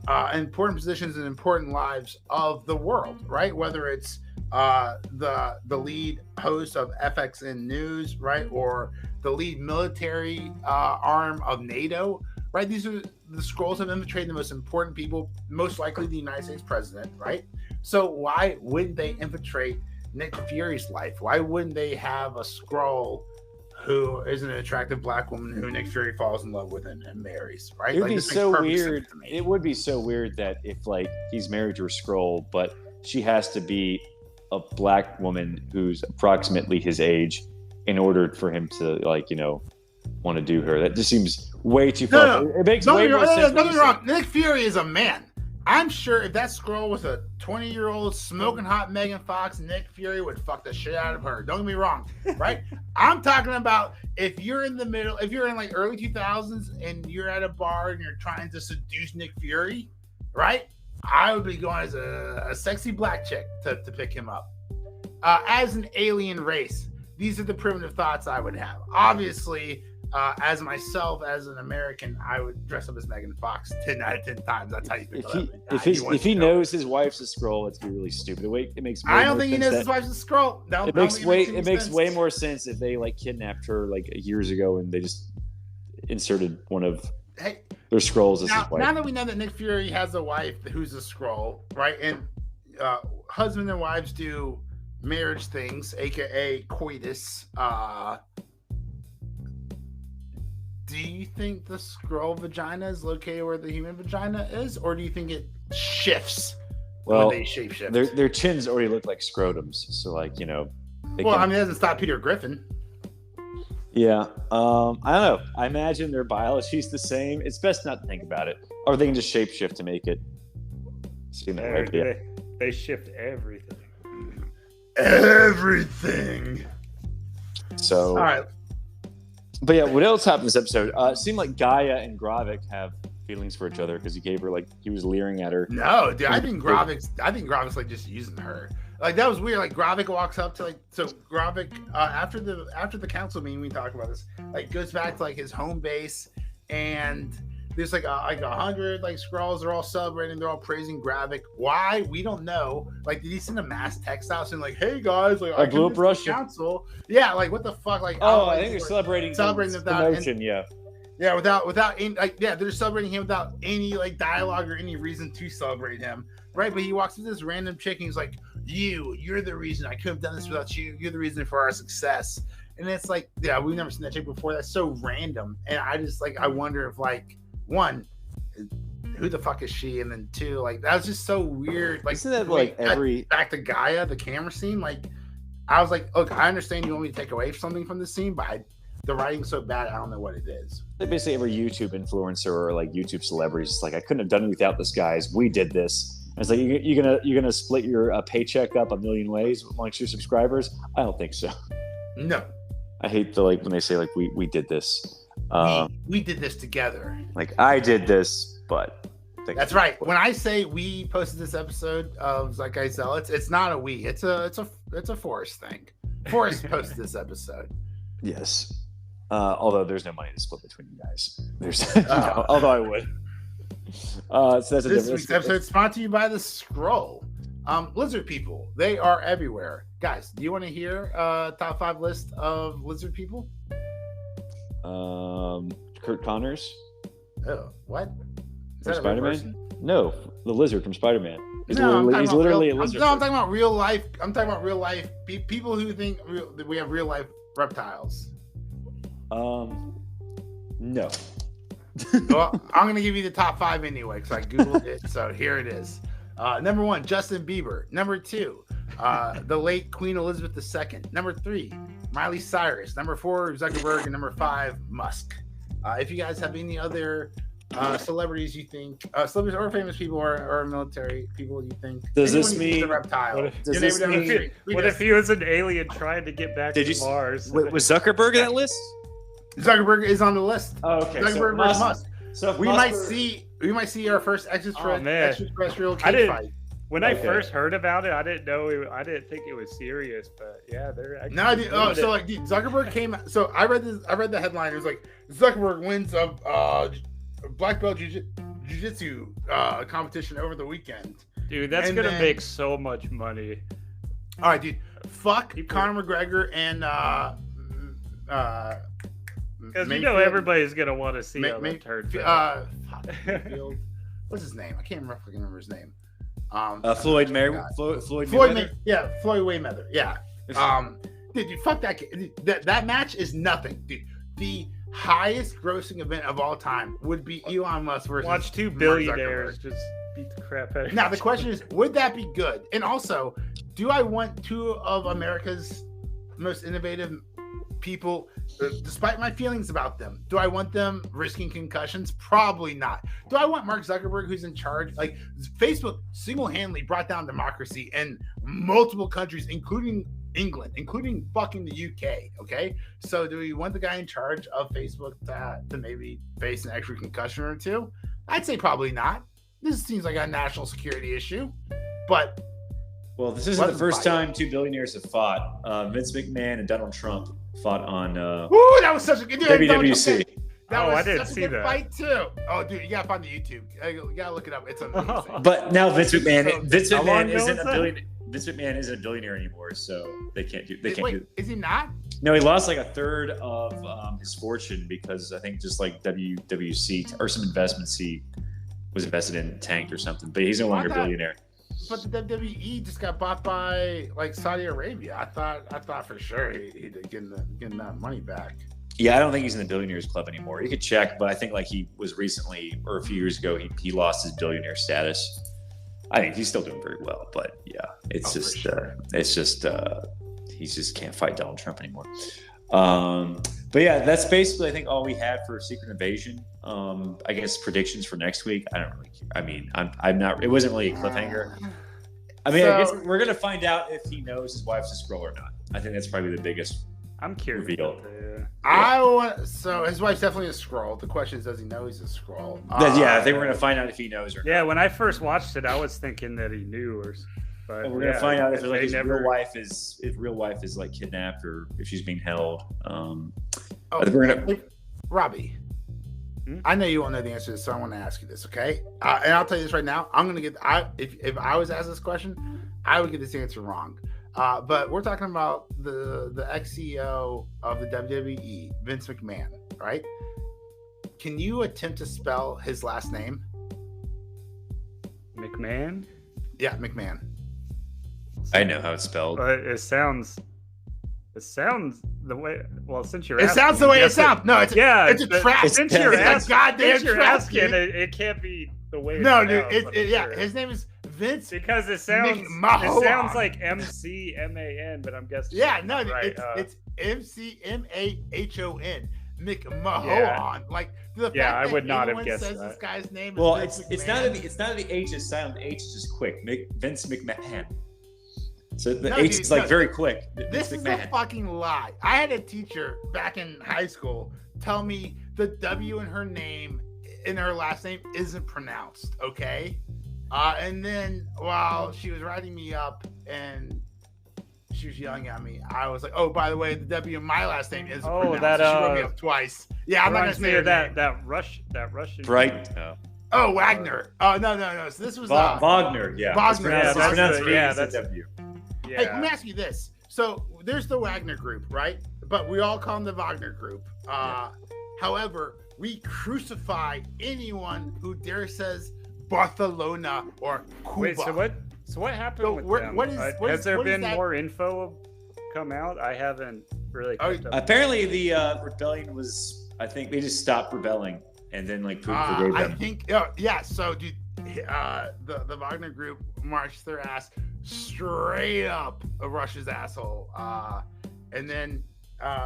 and important lives of the world, right? Whether it's the lead host of FXN News, right, or the lead military arm of NATO, right? These are the Skrulls have infiltrated the most important people, most likely the United States president, right? So why wouldn't they infiltrate Nick Fury's life? Why wouldn't they have a Skrull who is an attractive black woman who Nick Fury falls in love with and marries, right? It would be so weird. It would be so weird that if, like, he's married to a Skrull, but she has to be a black woman who's approximately his age in order for him to, like, want to do her. That just seems way too far. No. It makes way more sense. Don't get me wrong. Nick Fury is a man. I'm sure if that Skrull was a 20-year-old smoking hot Megan Fox, Nick Fury would fuck the shit out of her. Don't get me wrong, right? I'm talking about if you're in like early 2000s and you're at a bar and you're trying to seduce Nick Fury, right? I would be going as a sexy black chick to pick him up. As an alien race, these are the primitive thoughts I would have. Obviously, as myself, as an American, I would dress up as Megan Fox 10 out of 10 times. That's how you pick If he knows his wife's a Skrull, it's really stupid. It makes. I don't think he knows his wife's a Skrull. It makes way more sense if they, like, kidnapped her like years ago and they just inserted one of their Skrulls as his wife. Now that we know that Nick Fury has a wife who's a Skrull, right, and husband and wives do marriage things, aka coitus. Do you think the Skrull vagina is located where the human vagina is, or do you think it shifts when they shapeshift? Their chins already look like scrotums, so, like, it doesn't stop Peter Griffin. Yeah, I don't know. I imagine their biology's the same. It's best not to think about it, or they can just shapeshift to make it seem that way. They shift everything. Everything. So, all right. But yeah, what else happened in this episode? It seemed like Gaia and Gravik have feelings for each other because he gave her, like, he was leering at her. No, dude, I think Gravik's like just using her. Like, that was weird. Like, Gravik walks up to, like, so Gravik after the council meeting, we talked about this. Like, goes back to, like, his home base, and there's like 100 like Skrulls. They're all celebrating. They're all praising Gravik. Why? We don't know. Like, did he send a mass text out saying, like, "Hey guys, like, I blew up Russia council"? Yeah, like, what the fuck? Like, I think they're celebrating without promotion. Yeah, without any, like, yeah, they're celebrating him without any, like, dialogue or any reason to celebrate him, right? But he walks with this random chick and he's like, "You're the reason. I couldn't have done this without you. You're the reason for our success." And it's like, yeah, we've never seen that chick before. That's so random. And I just like, I wonder if like, one, who the fuck is she? And then two, like, that was just so weird. Like, isn't that like every back to Gaia, the camera scene? Like, I was like, look, I understand you want me to take away something from the scene, but the writing's so bad, I don't know what it is. Basically, every YouTube influencer or like YouTube celebrity is like, I couldn't have done it without this, guys. We did this. And it's like, you're gonna split your paycheck up a million ways amongst your subscribers? I don't think so. No. I hate when they say like we did this. We did this together. Like I did this, but that's right. When I say we posted this episode of Zeitgeist Zealots, it's not a we. It's a Forrest thing. Forrest posted this episode. Yes. Although there's no money to split between you guys. There's no, although I would. So that's this week's episode is sponsored to you by the Skrull. Lizard people, they are everywhere. Guys, do you want to hear top 5 list of lizard people? Kurt Connors. Oh, what? Is from that Spider-Man? No, the lizard from Spider-Man. He's no, literally a lizard. I'm talking about real life. I'm talking about real life people who think that we have real life reptiles. No. Well, I'm going to give you the top 5 anyway because I Googled it. So here it is. Number 1, Justin Bieber. Number 2, the late Queen Elizabeth II. Number 3, Miley Cyrus. Number 4, Zuckerberg. And number 5, Musk. If you guys have any other celebrities you think, celebrities or famous people or military people you think. Does this mean a reptile? What if he was an alien trying to get back to Mars? Was Zuckerberg in that list? Zuckerberg is on the list. Oh, okay. Zuckerberg versus Musk. So we might see our first extraterrestrial cage fight. When I first heard about it, I didn't think it was serious, but yeah, they're actually. No, Zuckerberg came. So I read the headline. It was like Zuckerberg wins a black belt jiu-jitsu competition over the weekend. Dude, that's gonna make so much money. All right, dude. Fuck Conor McGregor and because everybody's gonna want to see how that turns out. What's his name? I can't remember his name. Floyd Mayweather. Floyd Mayweather. Yeah. Dude, fuck that kid. That match is nothing, dude. The highest grossing event of all time would be Elon Musk versus. Watch 2 billionaires just beat the crap out of Now the question is, would that be good? And also, do I want 2 of America's most innovative people, despite my feelings about them, do I want them risking concussions? Probably not. Do I want Mark Zuckerberg, who's in charge? Like, Facebook single-handedly brought down democracy in multiple countries, including England, including fucking the UK. Okay, so do we want the guy in charge of Facebook to maybe face an extra concussion or 2? I'd say probably not. This seems like a national security issue, but well, this isn't the first time 2 billionaires have fought. Vince McMahon and Donald Trump fought on ooh, that was such a good WWC. I didn't see that fight too. Oh, dude, you gotta find the YouTube. You gotta look it up. It's amazing. But now Vince McMahon isn't a billionaire anymore, so they can't do. Is he not? No, he lost like a third of his fortune because I think just like WWC or some investments he was invested in tanked or something. But he's no longer a billionaire. But the WWE just got bought by like Saudi Arabia. I thought for sure he'd getting that money back. Yeah, I don't think he's in the billionaires club anymore. You could check, but I think like he was recently or a few years ago he lost his billionaire status. I think he's still doing very well, but yeah, he just can't fight Donald Trump anymore. But yeah, that's basically I think all we had for Secret Invasion. I guess predictions for next week. I don't really care. I mean, I'm not. It wasn't really a cliffhanger. I mean, I guess we're gonna find out if he knows his wife's a Skrull or not. I think that's probably the biggest. I'm curious. Reveal. So his wife's definitely a Skrull. The question is, does he know he's a Skrull? I think we're gonna find out if he knows or not. Yeah, when I first watched it, I was thinking that he knew, but we're gonna find out if like his real wife is like kidnapped or if she's being held. Robbie. I know you won't know the answer to this, so I want to ask you this, okay? And I'll tell you this right now. I'm gonna get. If I was asked this question, I would get this answer wrong. But we're talking about the ex-CEO of the WWE, Vince McMahon, right? Can you attempt to spell his last name? McMahon? Yeah, McMahon. I know how it's spelled. It sounds the way. Well, since you're it asking, sounds the way it sounds. No, it's a trap. Since you're asking, it can't be the way. No, dude. His name is Vince because it sounds like MCMAN, but I'm guessing. Yeah, no, right. It's MCMAHON. McMahon. Yeah. Like the fact I would not have guessed says that. This guy's name is well, it's not that the H is silent. The H is just quick. Vince McMahon. So the H is very quick. This is a fucking lie. I had a teacher back in high school tell me the W in her name, in her last name, isn't pronounced. Okay, and then while she was writing me up and she was yelling at me, I was like, "Oh, by the way, the W in my last name isn't pronounced." That she wrote me up twice. Yeah, I'm not gonna say that Russian. Right. Oh, Wagner. Oh no. So this was Wagner. Yeah, Wagner. It's pronounced that's W. Yeah. Hey, let me ask you this. So there's the Wagner group, right? But we all call them the Wagner group. However, we crucify anyone who dare says Barcelona or Cuba. Wait, so what happened with them? Has there been more info come out? I haven't really kept up. Apparently the rebellion was, I think they just stopped rebelling and then Putin forgave them. I think, so dude, the Wagner group marched their ass straight up Russia's asshole. And then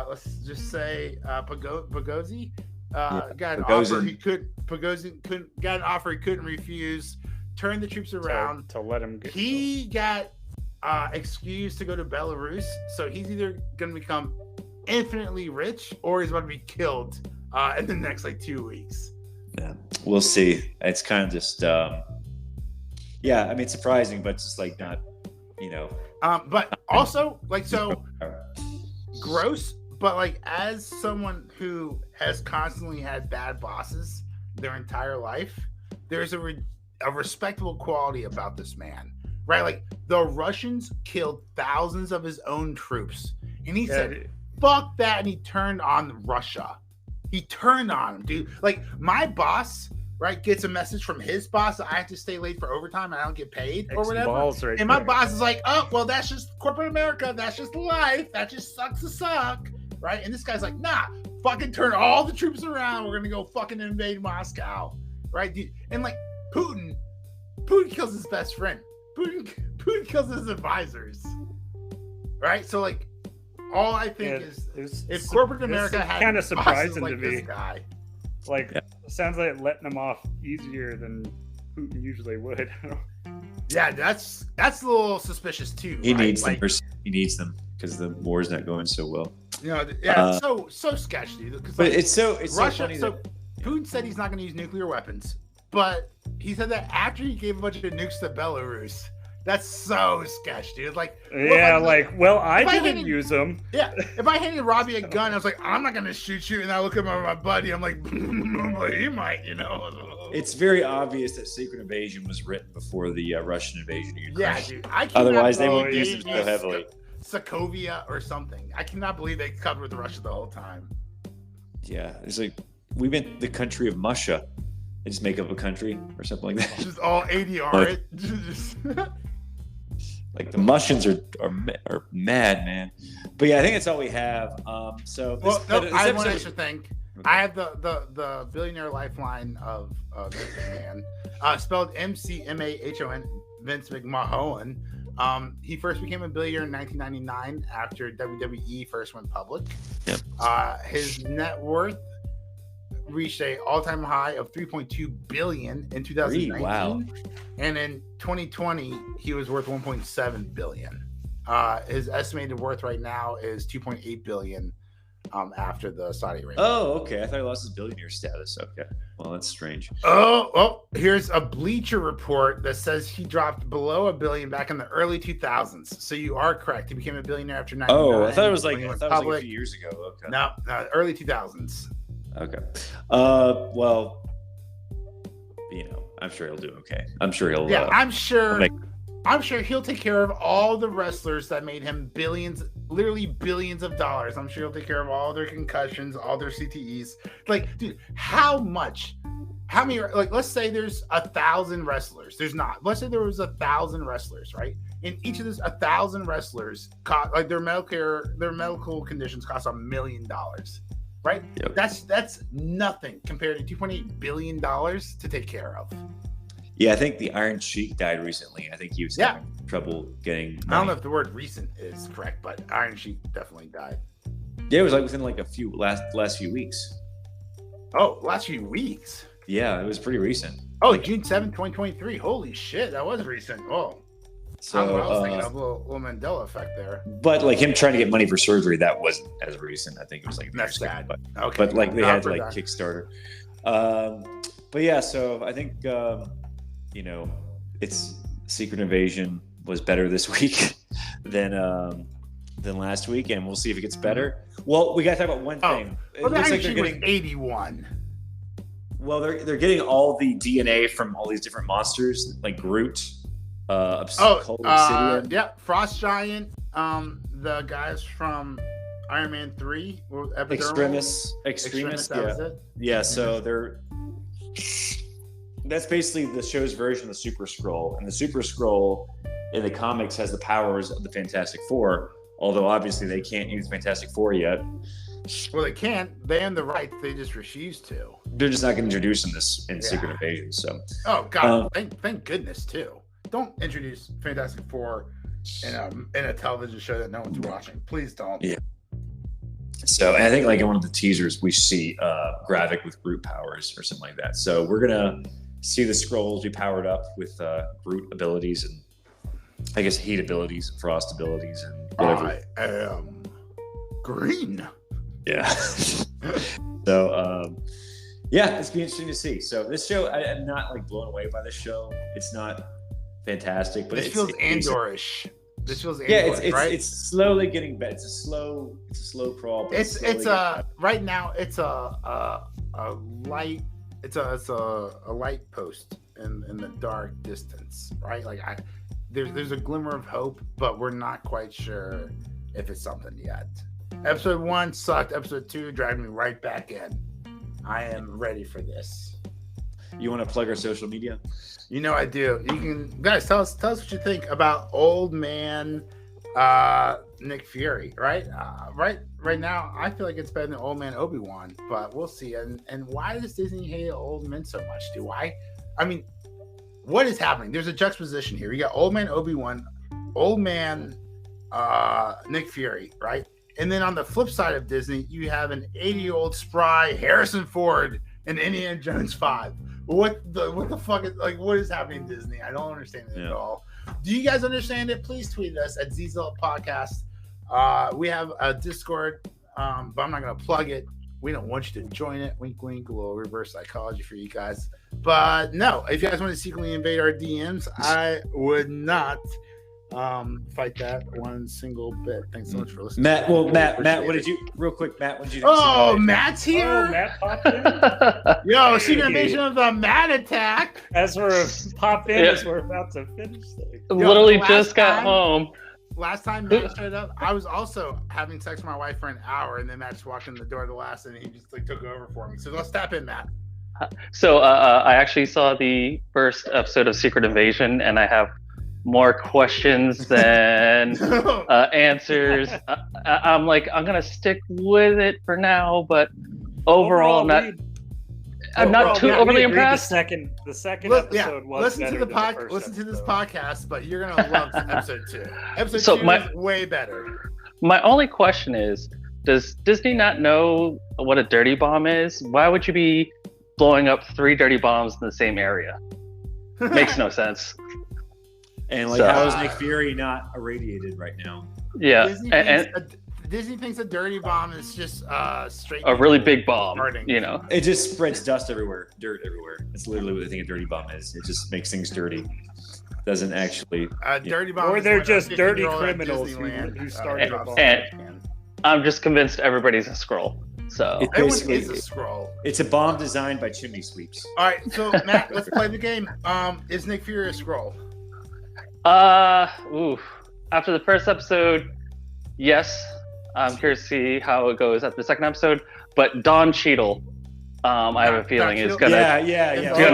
let's just say Boghossian got an offer he couldn't refuse, turned the troops around to let him get he got excused to go to Belarus, so he's either going to become infinitely rich or he's about to be killed in the next 2 weeks. Yeah, we'll see. It's kind of just I mean, it's surprising, but it's just not, but also so gross, but as someone who has constantly had bad bosses their entire life, there's a respectable quality about this man, right? The Russians killed thousands of his own troops, and he said, fuck that, and he turned on Russia. He turned on him, dude. My boss, right, gets a message from his boss that I have to stay late for overtime and I don't get paid or whatever. And my boss is like, oh, well, that's just corporate America. That's just life. That just sucks to suck, right? And this guy's like, nah, fucking turn all the troops around. We're going to go fucking invade Moscow, right, dude? And Putin kills his best friend. Putin kills his advisors, right? So all I think is if corporate America had kind of surprising to me. This guy. Sounds like letting him off easier than Putin usually would. Yeah, that's a little suspicious too. He needs them. He needs them because the war's not going so well. It's so sketchy. But it's Russia. So funny Putin said he's not going to use nuclear weapons, but he said that after he gave a bunch of nukes to Belarus. That's so sketch, dude. I didn't use them. Yeah, if I handed Robbie a gun, I was like, I'm not gonna shoot you, and I look at my buddy, I'm like, he might, It's very obvious that Secret Invasion was written before the Russian invasion of Ukraine. Yeah, dude. Otherwise, they wouldn't use them so heavily. Sokovia or something. I cannot believe they covered with Russia the whole time. Yeah, it's we meant the country of Musha. They just make up a country or something like that. Just all ADR it. The Mushins are mad, man. But yeah, I think that's all we have. I want to thank. Okay. I have the billionaire lifeline of this man, spelled MCMAHON, Vince McMahon. He first became a billionaire in 1999 after WWE first went public. Yep. His net worth reached an all-time high of $3.2 billion in 2019. Wow. And in 2020, he was worth $1.7 billion. His estimated worth right now is $2.8 billion after the Saudi Arabia. Oh, okay. I thought he lost his billionaire status. Okay. Well, that's strange. Oh, here's a Bleacher report that says he dropped below $1 billion back in the early 2000s. So you are correct. He became a billionaire after 99. Oh, I thought it was a few years ago. Okay. No, early 2000s. Okay. Well, I'm sure he'll do okay. I'm sure he'll. Yeah, I'm sure he'll take care of all the wrestlers that made him literally billions of dollars. I'm sure he'll take care of all their concussions, all their CTEs. Dude, how much how many, like, let's say there's 1,000 wrestlers. There's not. Let's say there was 1,000 wrestlers, right? And each of those 1,000 wrestlers cost, like, their medical conditions cost $1 million, right? Yep. That's nothing compared to $2.8 billion to take care of. Yeah, I think the Iron Sheik died recently. I think he was having trouble getting money. I don't know if the word recent is correct, but Iron Sheik definitely died. Yeah, it was like within like a few last few weeks. Oh, last few weeks. Yeah, it was pretty recent. Oh, like, June 7th, 2023. Holy shit, that was recent. Oh. So I was thinking of a little Mandela effect there. But like him trying to get money for surgery, that wasn't as recent. I think it was like that's sad. But like they had like Kickstarter. But yeah, so I think it's Secret Invasion was better this week than last week, and we'll see if it gets better. Well, we got to talk about one thing. It looks like they're getting 81. Well, they're getting all the DNA from all these different monsters, like Groot. Yeah, Frost Giant. The guys from Iron Man 3, Extremis. Yeah. So that's basically the show's version of the Super Skrull, and the Super Skrull in the comics has the powers of the Fantastic Four. Although obviously they can't use Fantastic Four yet. Well, they can't. They have the right. They just refuse to. They're just not going to introduce them in Secret Invasion. So. Oh God! Thank goodness too. Don't introduce Fantastic Four in a television show that no one's watching. Please don't. Yeah. So, and I think like in one of the teasers we see Gravik with Groot powers or something like that. So we're gonna see the Skrulls be powered up with Groot abilities and I guess heat abilities and frost abilities and whatever. I am green. Yeah. So yeah, it's be interesting to see. So this show, I'm not like blown away by this show. It's not fantastic, but it feels Andorish. This feels right? It's slowly getting better. It's a slow crawl. It's right now. It's a light. It's a light post in the dark distance, right? Like there's a glimmer of hope, but we're not quite sure if it's something yet. Episode 1 sucked. Episode 2 dragged me right back in. I am ready for this. You want to plug our social media? You know I do. You can, guys, tell us what you think about old man Nick Fury, right? Right now, I feel like it's better than old man Obi-Wan, but we'll see. And why does Disney hate old men so much? I mean, what is happening? There's a juxtaposition here. You got old man Obi-Wan, old man Nick Fury, right? And then on the flip side of Disney, you have an 80-year-old spry Harrison Ford in Indiana Jones 5. What the fuck is, like, what is happening in Disney? I don't understand it at all. Do you guys understand it? Please tweet us at Zeitgeist Podcast. We have a Discord, but I'm not going to plug it. We don't want you to join it. Wink, wink, a little reverse psychology for you guys. But no, if you guys want to secretly invade our DMs, I would not fight that one single bit. Thanks so much for listening. Matt, what did you do? Oh, Matt's here. Oh, Matt popped in. Yo, secret invasion of the Matt attack. As we're popped in, as we're about to finish things. Literally just got home. Last time Matt showed up, I was also having sex with my wife for an hour, and then Matt just walked in the door the last, and he just like took over for me. So let's tap in, Matt. So I actually saw the first episode of Secret Invasion, and I have more questions than answers. I'm gonna stick with it for now, but overall I'm not too overly impressed. The second episode was listen better to the than listen to this podcast, but you're gonna love episode 2. Episode 2 is way better. My only question is, does Disney not know what a dirty bomb is? Why would you be blowing up 3 dirty bombs in the same area? Makes no sense. And how is Nick Fury not irradiated right now? Yeah, Disney thinks a dirty bomb is just straight. A really big bomb, burning. You know. It just spreads dust everywhere, dirt everywhere. It's literally what they think a dirty bomb is. It just makes things dirty. Doesn't actually. Dirty bomb. Or they're just dirty criminals who started a bomb. And I'm just convinced everybody's a Skrull. So everyone is a Skrull. It's a bomb designed by chimney sweeps. All right, so Matt, let's play the game. Is Nick Fury a Skrull? After the first episode, yes. I'm curious to see how it goes after the second episode. But Don Cheadle I have a feeling it's gonna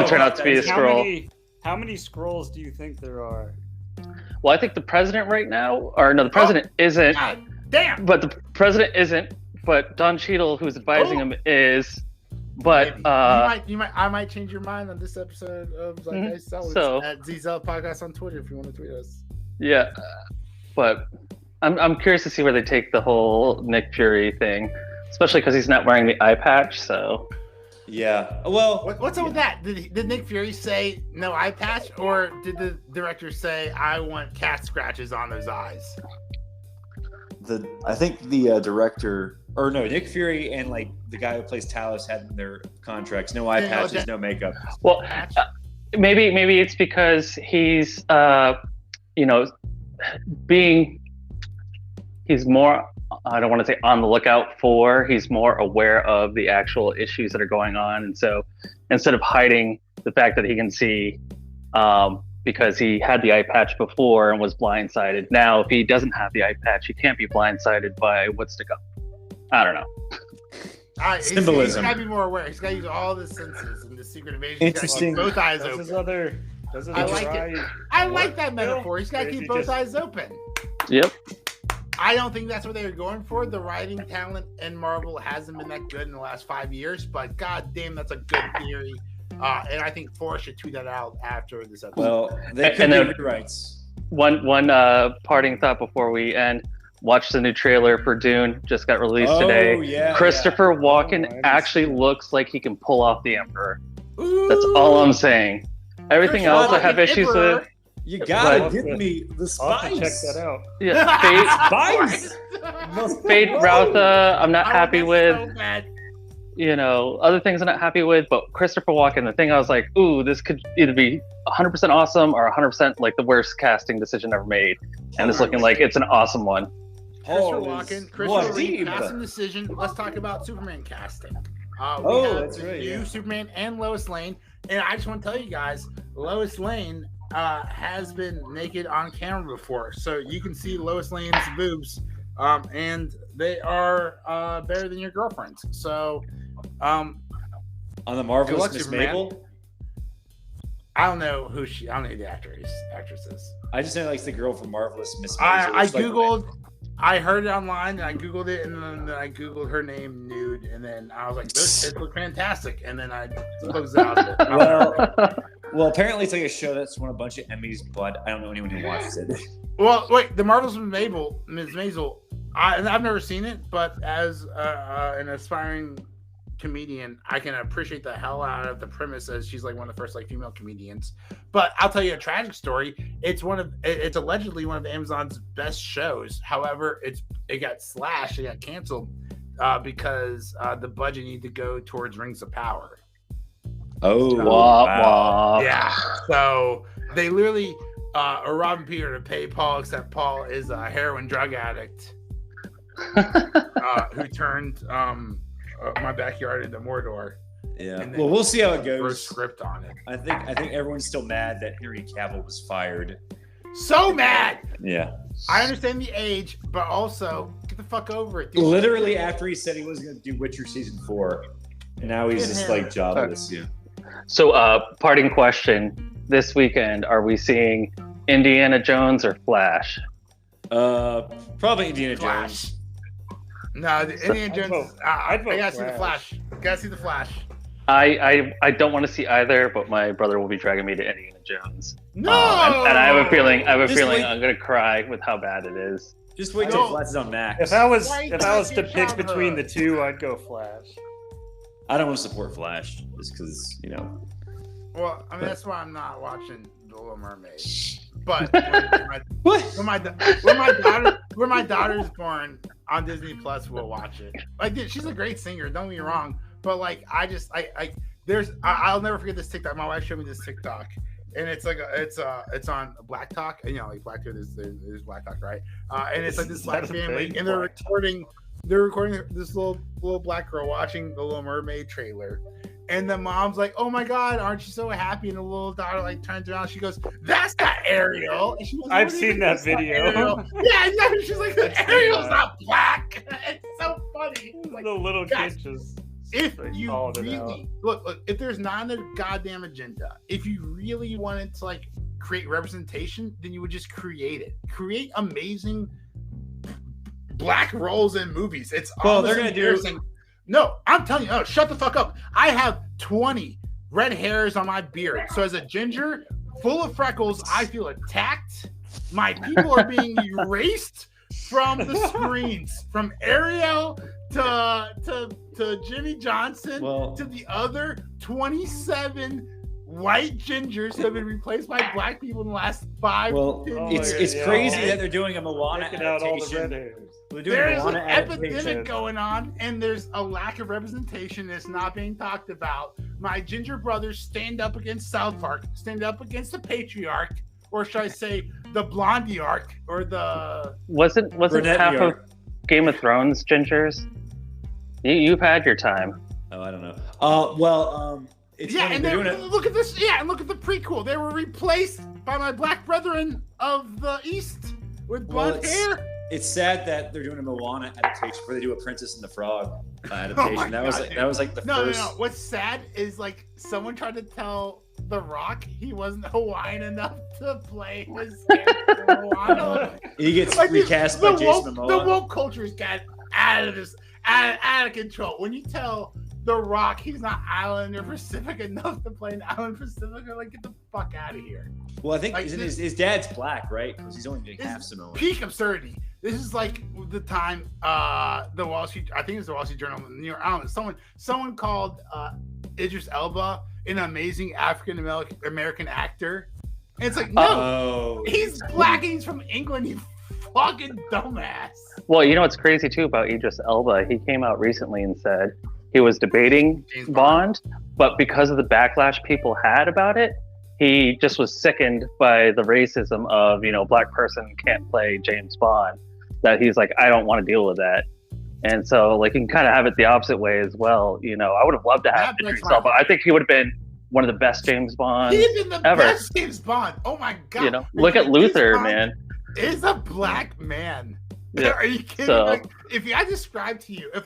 turn out to be a Skrull. How many Skrulls do you think there are? Well, I think the president right now, or no, the president isn't. God damn. But the president isn't. But Don Cheadle, who's advising him, is. But I might change your mind on this episode of Zeitgeist Zealots at ZZL Podcast on Twitter if you want to tweet us. Yeah, but I'm curious to see where they take the whole Nick Fury thing, especially because he's not wearing the eye patch. So yeah, well, what's up with that? Did Nick Fury say no eye patch, or did the director say I want cat scratches on those eyes? I think the director, or no, Nick Fury and like the guy who plays Talos had in thetheir contracts no eye patches, no makeup. Well, maybe it's because he's he's more, I don't want to say on the lookout for, he's more aware of the actual issues that are going on, and so instead of hiding the fact that he can see, because he had the eye patch before and was blindsided. Now, if he doesn't have the eye patch, he can't be blindsided by what's to come. I don't know. Symbolism. He's got to be more aware. He's got to use all the senses in the Secret Invasion. Interesting. Both eyes open. I like it. I like that metaphor. He's got to keep both eyes open. Yep. I don't think that's what they were going for. The writing talent in Marvel hasn't been that good in the last 5 years, but god damn, that's a good theory. And I think Forrest should tweet that out after this episode. Well, they could do rewrites. One parting thought before we end. Watch the new trailer for Dune. Just got released today. Yeah, Christopher Walken actually looks like he can pull off the Emperor. Ooh. That's all I'm saying. Everything else I have issues with. You gotta give me the spice. I'll check that out. Yeah, Fade Routha, I'm not happy with. So other things I'm not happy with, but Christopher Walken, the thing I was like, ooh, this could either be 100% awesome or 100% like the worst casting decision ever made. And it's looking like it's an awesome one. Christopher Walken, Christopher Reeve, casting decision. Let's talk about Superman casting. We have that's right. New Superman and Lois Lane. And I just want to tell you guys, Lois Lane has been naked on camera before. So you can see Lois Lane's boobs. And they are better than your girlfriend's. So on the Marvelous Miss Mabel? I don't know who the actress is. I just know like the girl from Marvelous Miss Mabel. I googled. I heard it online and I googled it, and then I googled her name nude, and then I was like, "Those tits look fantastic," and then I closed out of it. Well, apparently it's like a show that's won a bunch of Emmys, but I don't know anyone who watches it. Well, wait, the Marvelous Ms. Maisel. I've never seen it, but as an aspiring comedian, I can appreciate the hell out of the premise, as she's like one of the first like female comedians. But I'll tell you a tragic story. It's allegedly one of Amazon's best shows. However, it got slashed, it got canceled because the budget needed to go towards Rings of Power. Oh, so, wow. Yeah. So they literally are robbing Peter to pay Paul, except Paul is a heroin drug addict who turned my backyard into Mordor. Yeah. Well, we'll see how it goes. First script on it. I think everyone's still mad that Henry Cavill was fired. So mad. Yeah. I understand the age, but also get the fuck over it, dude. Literally after he said he wasn't going to do Witcher season 4, and now he's just like jobless. Yeah. So, parting question: this weekend, are we seeing Indiana Jones or Flash? Probably Indiana Flash. Jones. No, the Indiana Jones. I gotta see the Flash. Gotta see the Flash. I don't want to see either, but my brother will be dragging me to Indiana Jones. No. And I have a feeling I'm gonna cry with how bad it is. Just wait till Flash is on Max. If I was to pick between the two, I'd go Flash. I don't want to support Flash just because Well, I mean that's why I'm not watching The Little Mermaid. But when my daughter's born on Disney Plus, we'll watch it. Like, dude, she's a great singer. Don't get me wrong, but like, I'll never forget this TikTok. My wife showed me this TikTok, and it's like it's on Black Talk, and like Black Talk, there's Black Talk, right? And it's like this Black family, and they're recording this little black girl watching the Little Mermaid trailer. And the mom's like, "Oh my God, aren't you so happy?" And the little daughter like turns around. She goes, "That's not Ariel." And she goes, I've seen that video. Yeah, exactly. She's like, "Ariel's not black." It's so funny. Like, the little kid just if you really look, if there's not a goddamn agenda, if you really wanted to like create representation, then you would just create it. Create amazing black roles in movies. It's they're gonna do. No, I'm telling you. Oh, shut the fuck up. I have 20 red hairs on my beard. So as a ginger full of freckles, I feel attacked. My people are being erased from the screens, from Ariel to Jimmy Johnson to the other 27 white gingers who have been replaced by black people in the last 5 years. It's crazy that they're doing a Moana adaptation. There's an epidemic going on, and there's a lack of representation that's not being talked about. My ginger brothers stand up against South Park, stand up against the patriarch, or should I say the blondie arc, or the wasn't half of Game of Thrones gingers? You've had your time. Oh, I don't know. It's yeah, funny, and then look at this. Yeah, and look at the prequel. They were replaced by my black brethren of the East with blonde hair. It's sad that they're doing a Moana adaptation where they do a Princess and the Frog adaptation. That was like the first. No. What's sad is like someone tried to tell The Rock he wasn't Hawaiian enough to play his character Moana. He gets recast by Jason Momoa. The woke culture's got out of control. When you tell The Rock he's not Islander Pacific enough to play an Island Pacific, like get the fuck out of here. Well, I think his dad's black, right? Because he's only getting half Samoan. Peak absurdity. This is like the time the Wall Street, I think it's the Wall Street Journal, New York, I don't know, someone called Idris Elba an amazing African American actor. And it's like, no, he's black and he's from England, you fucking dumbass. Well, you know what's crazy too about Idris Elba? He came out recently and said he was debating James Bond, but because of the backlash people had about it, he just was sickened by the racism of, black person can't play James Bond. That he's like, I don't want to deal with that. And so, like, you can kind of have it the opposite way as well. I would have loved to have Idris Elba. I think he would have been one of the best James Bonds ever. He's been the best James Bond. Oh my God. Look at Luther, man. Is a black man. Yeah. Are you kidding? So, if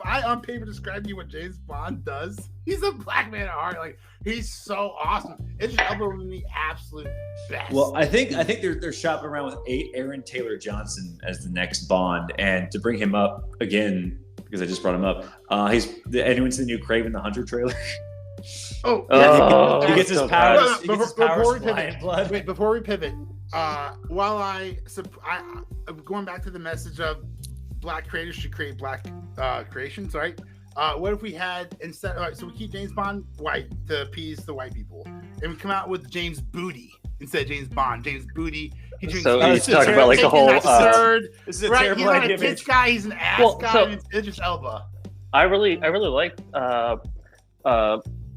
I on paper describe to you what James Bond does, he's a black man at heart. Like, he's so awesome. Idris Elba would be the absolute best. Well, I think they're shopping around with Aaron Taylor Johnson as the next Bond, and to bring him up again because I just brought him up. Anyone seen the new Kraven the Hunter trailer? He gets his powers. Before we pivot, while I'm going back to the message of black creators should create black creations, right? What if we had instead? All right, so we keep James Bond white to appease the white people, and we come out with James Booty instead of James Bond. James Booty. So he's talking about like the whole. This is a terrible idea. He's not a bitch guy. He's an ass guy. And it's Idris Elba. I really like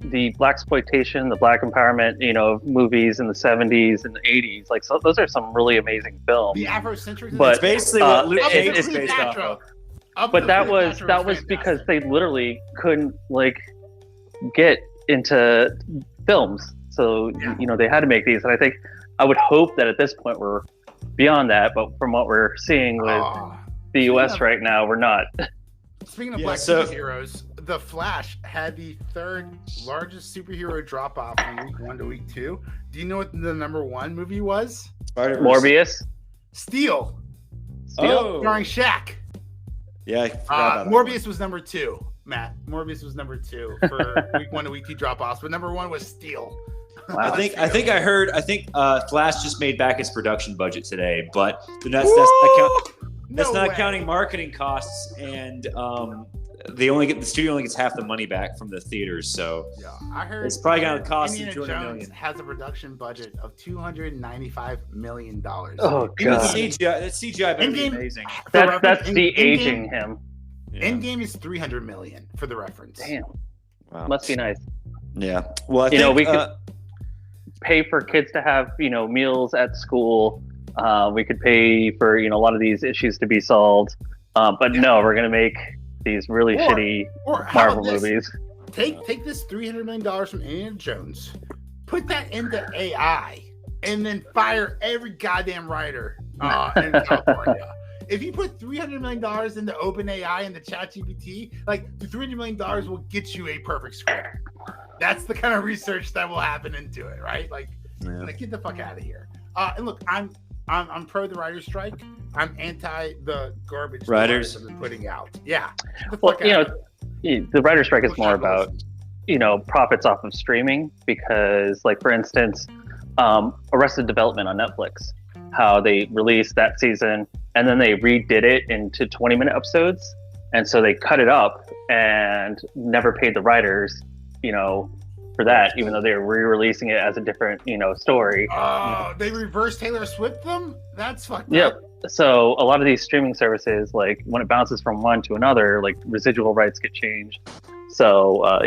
the blaxploitation, the black empowerment, movies in the 70s and the 80s. Like, so those are some really amazing films. The Afrocentric. But basically, what Luke Cage is based off of. But that was because they literally couldn't get into films, so they had to make these. And I think I would hope that at this point we're beyond that. But from what we're seeing with the U.S. right now, we're not. Speaking of black superheroes, The Flash had the third largest superhero drop off from week 1 to week 2. Do you know what the number 1 movie was? Morbius. Steel. Starring Shaq. Yeah, I forgot about Morbius was number 2, Matt. Morbius was number 2 for week 1 to week 2 drop offs, but number 1 was Steel. Wow. I think Flash just made back its production budget today, but that's not counting marketing costs, and the studio only gets half the money back from the theaters. So yeah, I heard it's probably going to cost Indiana $200 Jones million. has a production budget of $295 million. Oh god, that CGI better be amazing. That's de-aging him. Yeah. Endgame is $300 million for the reference. Damn, wow. Must be nice. Yeah, well, I think, we could pay for kids to have meals at school. We could pay for a lot of these issues to be solved. But no, we're gonna make these really shitty Marvel movies. Take this $300 million from Indiana Jones, put that into AI, and then fire every goddamn writer in California. if you put $300 million into OpenAI and the ChatGPT, like the $300 million will get you a perfect script. That's the kind of research that will happen into it, right? Like, get the fuck out of here. And look, I'm pro the writer's strike. I'm anti the garbage writers have been putting out. Yeah. The writer's strike is more about, profits off of streaming because, like, for instance, Arrested Development on Netflix, how they released that season and then they redid it into 20-minute episodes. And so they cut it up and never paid the writers, for that, even though they were re-releasing it as a different, story. They reverse Taylor Swift them? That's fucked Yep. up. So a lot of these streaming services, like when it bounces from one to another, like residual rights get changed. So,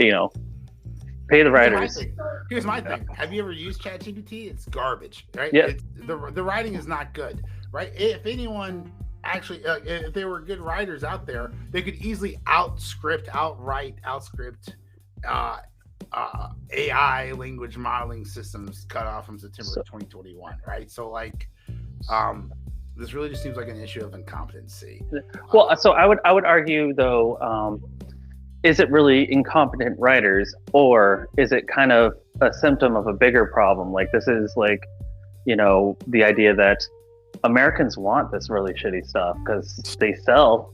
pay the writers. Here's my thing. Have you ever used ChatGPT? It's garbage, right? Yeah. The writing is not good, right? If anyone actually, if there were good writers out there, they could easily outscript AI language modeling systems cut off from September 2021, right? So like, this really just seems like an issue of incompetency. Well, so I would argue though, is it really incompetent writers, or is it kind of a symptom of a bigger problem? Like this is like, the idea that Americans want this really shitty stuff because they sell,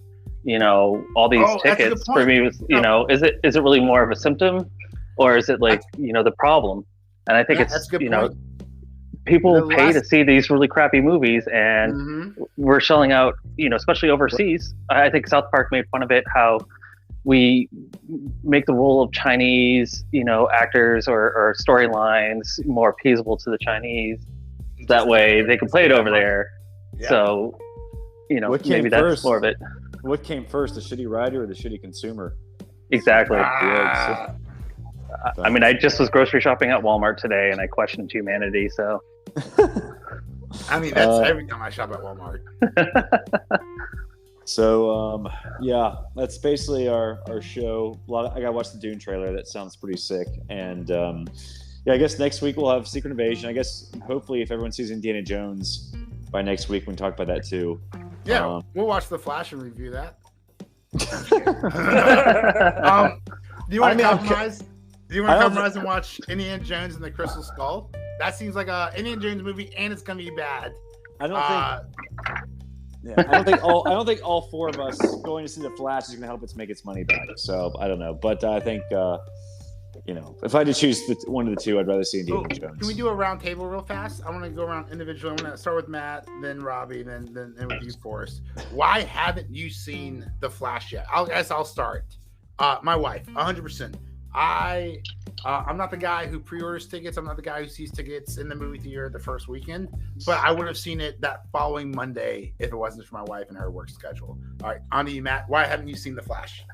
all these tickets. For me, is it really more of a symptom, or is it like the problem? And I think it's people pay to see these really crappy movies, and we're shelling out, especially overseas. I think South Park made fun of it, how we make the role of Chinese, actors or storylines more appeasable to the Chinese. That way they can play it over there. Yeah. So, maybe that's more of it. What came first, the shitty writer or the shitty consumer? Exactly. I mean, I just was grocery shopping at Walmart today, and I questioned humanity. So, I mean, that's every time I shop at Walmart. So, that's basically our show. I gotta watch the Dune trailer. That sounds pretty sick. And I guess next week we'll have Secret Invasion. I guess hopefully, if everyone sees Indiana Jones by next week, we can talk about that too. Yeah, we'll watch The Flash and review that. Do you want to compromise? Do you want to compromise and watch Indiana Jones and the Crystal Skull? That seems like a Indiana Jones movie, and it's gonna be bad. I don't think all four of us going to see The Flash is going to help it make its money back. So I don't know, but I think if I had to choose one of the two, I'd rather see Indiana Jones. Can we do a round table real fast? I want to go around individually. I'm going to start with Matt, then Robbie, then with you, Forrest. Why haven't you seen The Flash yet? I'll start. My wife, 100%. I'm not the guy who pre-orders tickets. I'm not the guy who sees tickets in the movie theater the first weekend, but I would have seen it that following Monday if it wasn't for my wife and her work schedule. All right, on to you, Matt. Why haven't you seen The Flash?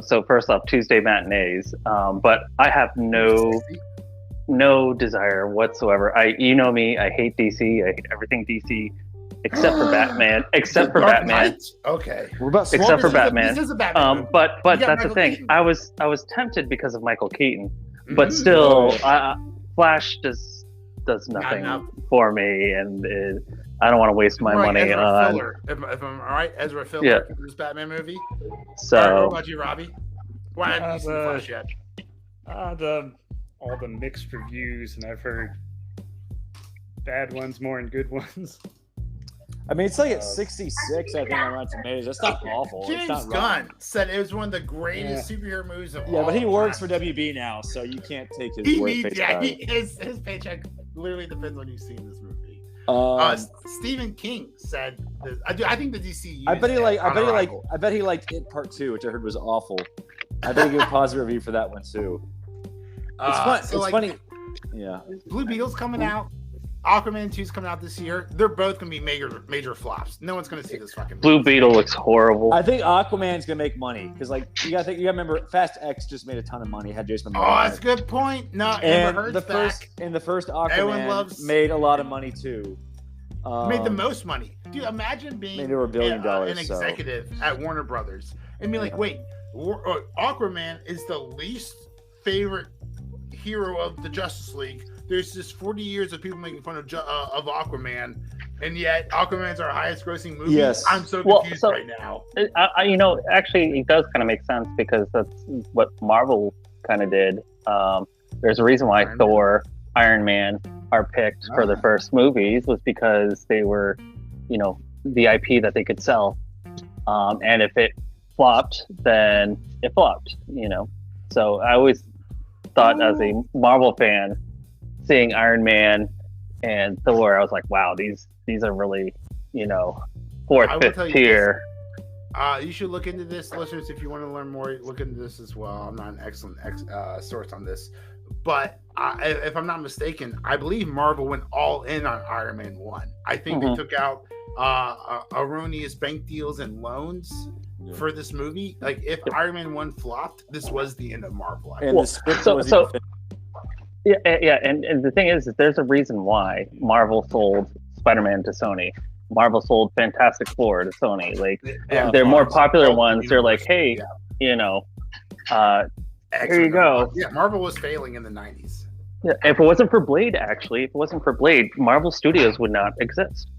So first off, Tuesday matinees, but I have no desire whatsoever. You know me, I hate DC. I hate everything DC. Except for Batman. Okay. Except for Batman. This is a Batman. But that's the thing. Keaton. I was tempted because of Michael Keaton, but still, Flash does nothing for me, and I don't want to waste my money on. If I'm all right, Ezra Filler for this Batman movie. So, right, what about you, Robbie? Why haven't you seen Flash yet? All the mixed reviews, and I've heard bad ones more than good ones. I mean, it's like at 66, I think, on Rotten Tomatoes. That's not awful. James Gunn said it was one of the greatest superhero movies of all time. Yeah, but he works for WB now, so you can't take his word face value. His paycheck literally depends on you've seen this movie. Stephen King said this. I think the DCU. I bet he liked It Part 2, which I heard was awful. I bet he gave a positive review for that one too. It's funny. Yeah. Blue Beetle's coming out. Aquaman 2 is coming out this year. They're both going to be major flops. No one's going to see this fucking movie. Blue Beetle looks horrible. I think Aquaman's going to make money because, you got to remember, Fast X just made a ton of money. Had Jason Momoa. Oh, that's a good point. No, the first Aquaman made a lot of money too. Made the most money. Dude, imagine being $1 billion an executive at Warner Brothers and be like, wait, Aquaman is the least favorite hero of the Justice League. There's just 40 years of people making fun of Aquaman, And yet, Aquaman's our highest-grossing movie. Yes. I'm so confused right now. Actually, it does kind of make sense because that's what Marvel kind of did. There's a reason why Thor, Iron Man are picked for the first movies was because they were, the IP that they could sell. And if it flopped, then it flopped. So I always thought as a Marvel fan, seeing Iron Man and Thor, I was like, wow, these are really, fourth, fifth tier. You should look into this, listeners, if you want to learn more. Look into this as well. I'm not an excellent source on this, but if I'm not mistaken, I believe Marvel went all in on Iron Man 1. I think they took out erroneous bank deals and loans for this movie. Like, if Iron Man 1 flopped, this was the end of Marvel. And the script was and the thing is there's a reason why Marvel sold Spider-Man to Sony. Marvel sold Fantastic Four to Sony. Like, they're more popular ones. They're like, hey, here you go. Yeah, Marvel was failing in the 90s. Yeah, if it wasn't for Blade, Marvel Studios would not exist.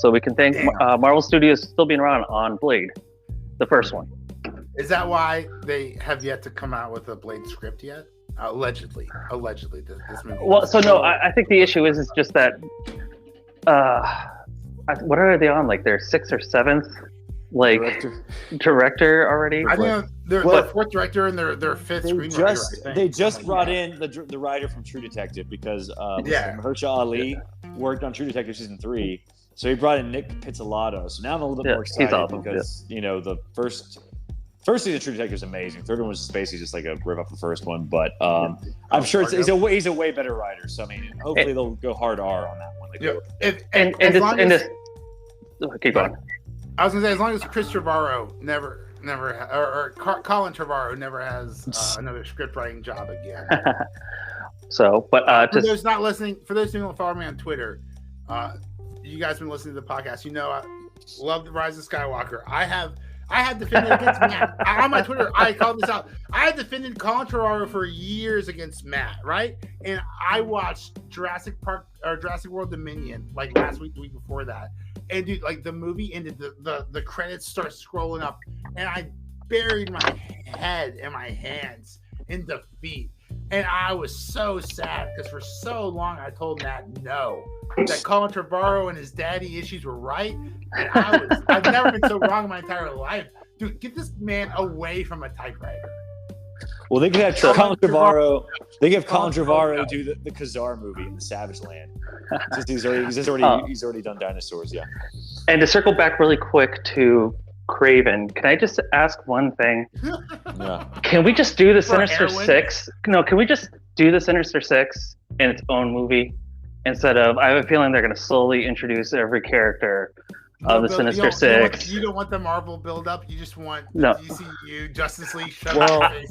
So we can thank Marvel Studios still being around on Blade, the first one. Is that why they have yet to come out with a Blade script yet? Allegedly, this movie. Well, so no, I think the issue is just that. What are they on? Like their 6th or 7th, director already. I think they're their 4th director and their 5th screenwriter. They just brought in the writer from True Detective because Mahershala Ali worked on True Detective season 3, so he brought in Nick Pizzolatto. So now I'm a little bit more excited because the first season of True Detective is amazing. Third one was basically just like a rip off the first one, but I'm sure he's a way better writer. So I mean, hopefully they'll go hard R on that one. Keep going. I was gonna say, as long as Chris Trevorrow never or Colin Trevorrow never has another script writing job again. So, but for those not listening, for those who don't follow me on Twitter, you guys been listening to the podcast. I love the Rise of Skywalker. I had defended against Matt on my Twitter. I called this out. I had defended Colin Trevorrow for years against Matt, right? And I watched Jurassic World Dominion like last week, the week before that. And dude, like the movie ended, the credits start scrolling up, and I buried my head in my hands in defeat. And I was so sad because for so long I told Matt that Colin Trevorrow and his daddy issues were right. And I've never been so wrong in my entire life. Dude, get this man away from a typewriter. Well, they could have Colin Trevorrow. They have Colin Trevorrow do the Khazar movie in the Savage Land. He's already done dinosaurs, yeah. And to circle back really quick to Craven, can I just ask one thing? Yeah. Can we just do the Sinister Six? No, can we just do the Sinister Six in its own movie instead of? I have a feeling they're going to slowly introduce every character of the Sinister Six. You don't want the Marvel build-up. You just want the DCU, Justice League.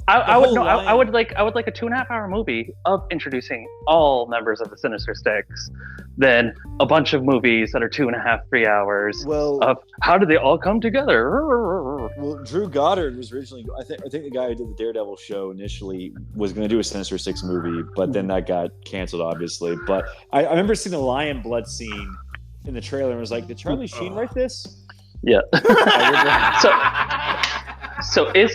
I would like a 2.5-hour movie of introducing all members of the Sinister Six, then a bunch of movies that are 2.5, 3 hours of how did they all come together. Well, Drew Goddard was originally. I think the guy who did the Daredevil show initially was going to do a Sinister Six movie, but then that got canceled, obviously. But I remember seeing the lion blood scene in the trailer and was like, did Charlie Sheen write this? Yeah. So is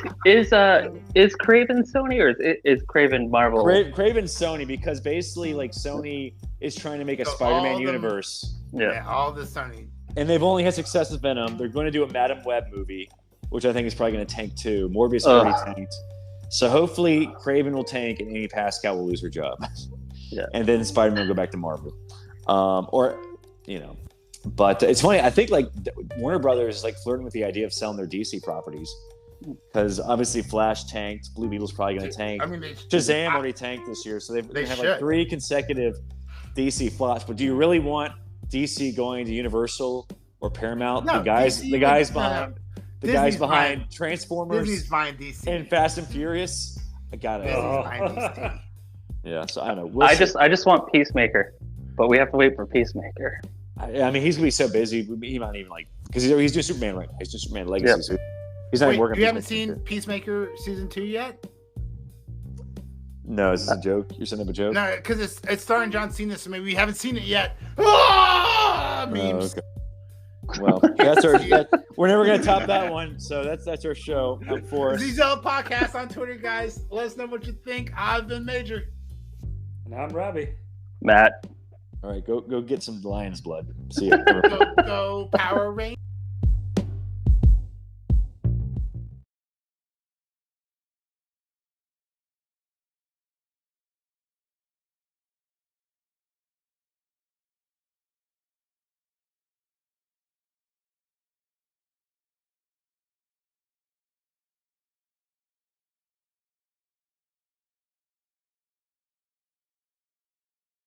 Craven Sony or is Craven Marvel? Craven Sony, because basically like Sony is trying to make a Spider-Man universe. Yeah, all the Sony. And they've only had success with Venom. They're going to do a Madam Web movie, which I think is probably going to tank too. Morbius already tanked. So hopefully Craven will tank and Amy Pascal will lose her job. Yeah. And then Spider-Man will go back to Marvel. But it's funny. I think like Warner Brothers is like flirting with the idea of selling their DC properties because obviously Flash tanked, Blue Beetle's probably going to tank. I mean, Shazam already tanked this year, so they have like 3 consecutive DC flops. But do you really want DC going to Universal or Paramount? No, the guys behind Transformers, Disney's buying DC and Fast and Furious. I got it. Yeah, so I don't know. I just want Peacemaker, but we have to wait for Peacemaker. I mean, he's gonna be so busy. He might even because he's doing Superman right now. He's doing Superman Legacy. Yep. So he's not even working. You haven't seen Peacemaker season 2 yet? No, is this a joke? You're setting up a joke? No, because it's starring John Cena, so maybe we haven't seen it yet. Meme. host. Okay. Well, we're never gonna top that one. So that's our show. I'm Forrest. Zealot Podcast on Twitter, guys. Let us know what you think. I've been Major. And I'm Robbie. Matt. All right, go get some lion's blood. See ya. Go Power Rangers.